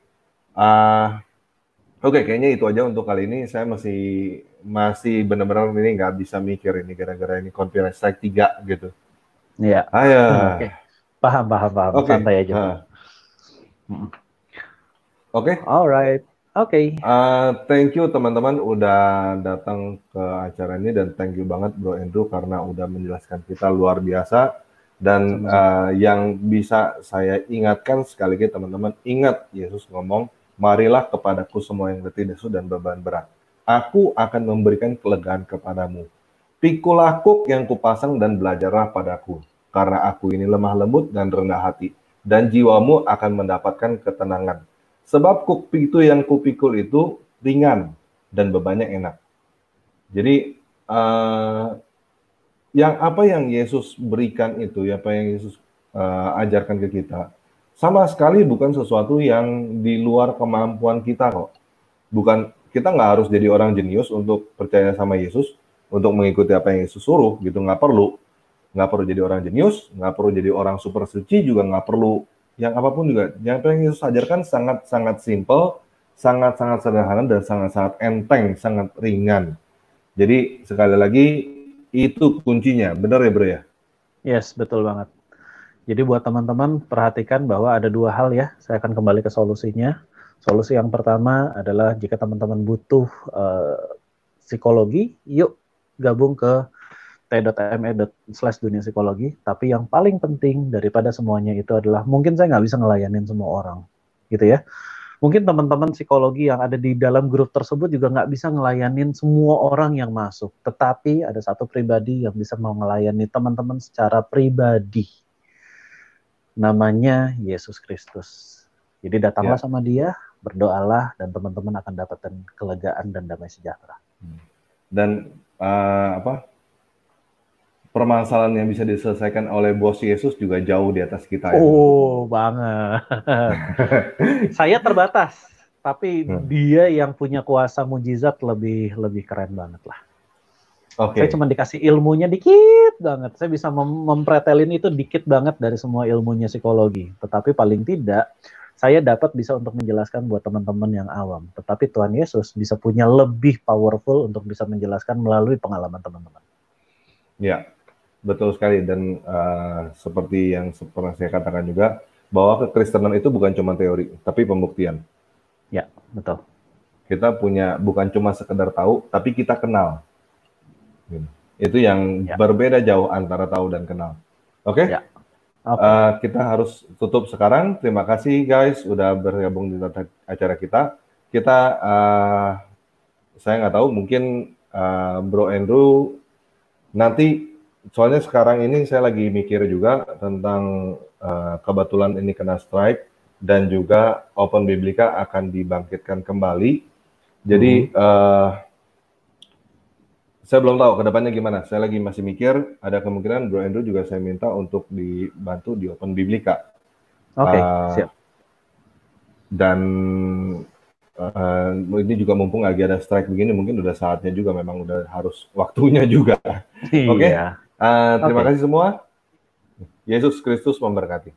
Oke, kayaknya itu aja untuk kali ini. Saya masih benar-benar ini nggak bisa mikir ini gara-gara ini Conspiracy Strike 3 gitu. Iya. Ayo. Oke. Paham. Oke. Santai aja. Oke. Alright. Oke. Thank you teman-teman udah datang ke acara ini, dan thank you banget Bro Andrew karena udah menjelaskan kita luar biasa. Dan yang bisa saya ingatkan sekali lagi teman-teman, ingat Yesus ngomong, marilah kepadaku semua yang letih lesu dan beban berat. Aku akan memberikan kelegaan kepadamu. Pikulah kuk yang kupasang dan belajarlah padaku, karena aku ini lemah lembut dan rendah hati, dan jiwamu akan mendapatkan ketenangan. Sebab kuk itu yang kupikul itu ringan dan bebannya enak. Jadi apa yang Yesus berikan itu, apa yang Yesus ajarkan ke kita, sama sekali bukan sesuatu yang di luar kemampuan kita kok. Bukan, kita nggak harus jadi orang jenius untuk percaya sama Yesus, untuk mengikuti apa yang Yesus suruh gitu, nggak perlu jadi orang jenius, nggak perlu jadi orang super suci, juga nggak perlu yang apapun juga. Yang pengen Yesus ajarkan sangat-sangat simple, sangat-sangat sederhana, dan sangat-sangat enteng, sangat ringan. Jadi sekali lagi itu kuncinya, benar ya Bro ya? Yes, betul banget. Jadi buat teman-teman perhatikan bahwa ada dua hal ya. Saya akan kembali ke solusinya. Solusi yang pertama adalah jika teman-teman butuh psikologi, yuk gabung ke t.me/dunia psikologi. Tapi yang paling penting daripada semuanya itu adalah, mungkin saya nggak bisa ngelayanin semua orang, gitu ya. Mungkin teman-teman psikologi yang ada di dalam grup tersebut juga nggak bisa ngelayanin semua orang yang masuk. Tetapi ada satu pribadi yang bisa mau ngelayani teman-teman secara pribadi. Namanya Yesus Kristus. Jadi datanglah sama dia, berdoalah, dan teman-teman akan dapatkan kelegaan dan damai sejahtera. Dan permasalahan yang bisa diselesaikan oleh bos Yesus juga jauh di atas kita. Oh, banget. Saya terbatas, tapi dia yang punya kuasa mujizat lebih keren banget lah. Saya cuma dikasih ilmunya dikit banget. Saya bisa mempretelin itu dikit banget dari semua ilmunya psikologi. Tetapi paling tidak, saya dapat bisa untuk menjelaskan buat teman-teman yang awam. Tetapi Tuhan Yesus bisa punya lebih powerful untuk bisa menjelaskan melalui pengalaman teman-teman. Ya, betul sekali. Dan seperti yang pernah saya katakan juga, bahwa kekristenan itu bukan cuma teori, tapi pembuktian. Ya, betul. Kita punya, bukan cuma sekedar tahu, tapi kita kenal. Itu yang berbeda jauh antara tahu dan kenal. Oke? Ya. Kita harus tutup sekarang. Terima kasih guys udah bergabung di acara kita. Saya nggak tahu, mungkin Bro Andrew nanti, soalnya sekarang ini saya lagi mikir juga tentang kebetulan ini kena strike, dan juga Open Biblika akan dibangkitkan kembali. Jadi saya belum tahu kedepannya gimana. Saya lagi masih mikir, ada kemungkinan Bro Andrew juga saya minta untuk dibantu di Open Biblika. Oke, siap. Dan ini juga mumpung lagi ada strike begini, mungkin udah saatnya juga, memang udah harus waktunya juga. Oke? Terima kasih semua. Yesus Kristus memberkati.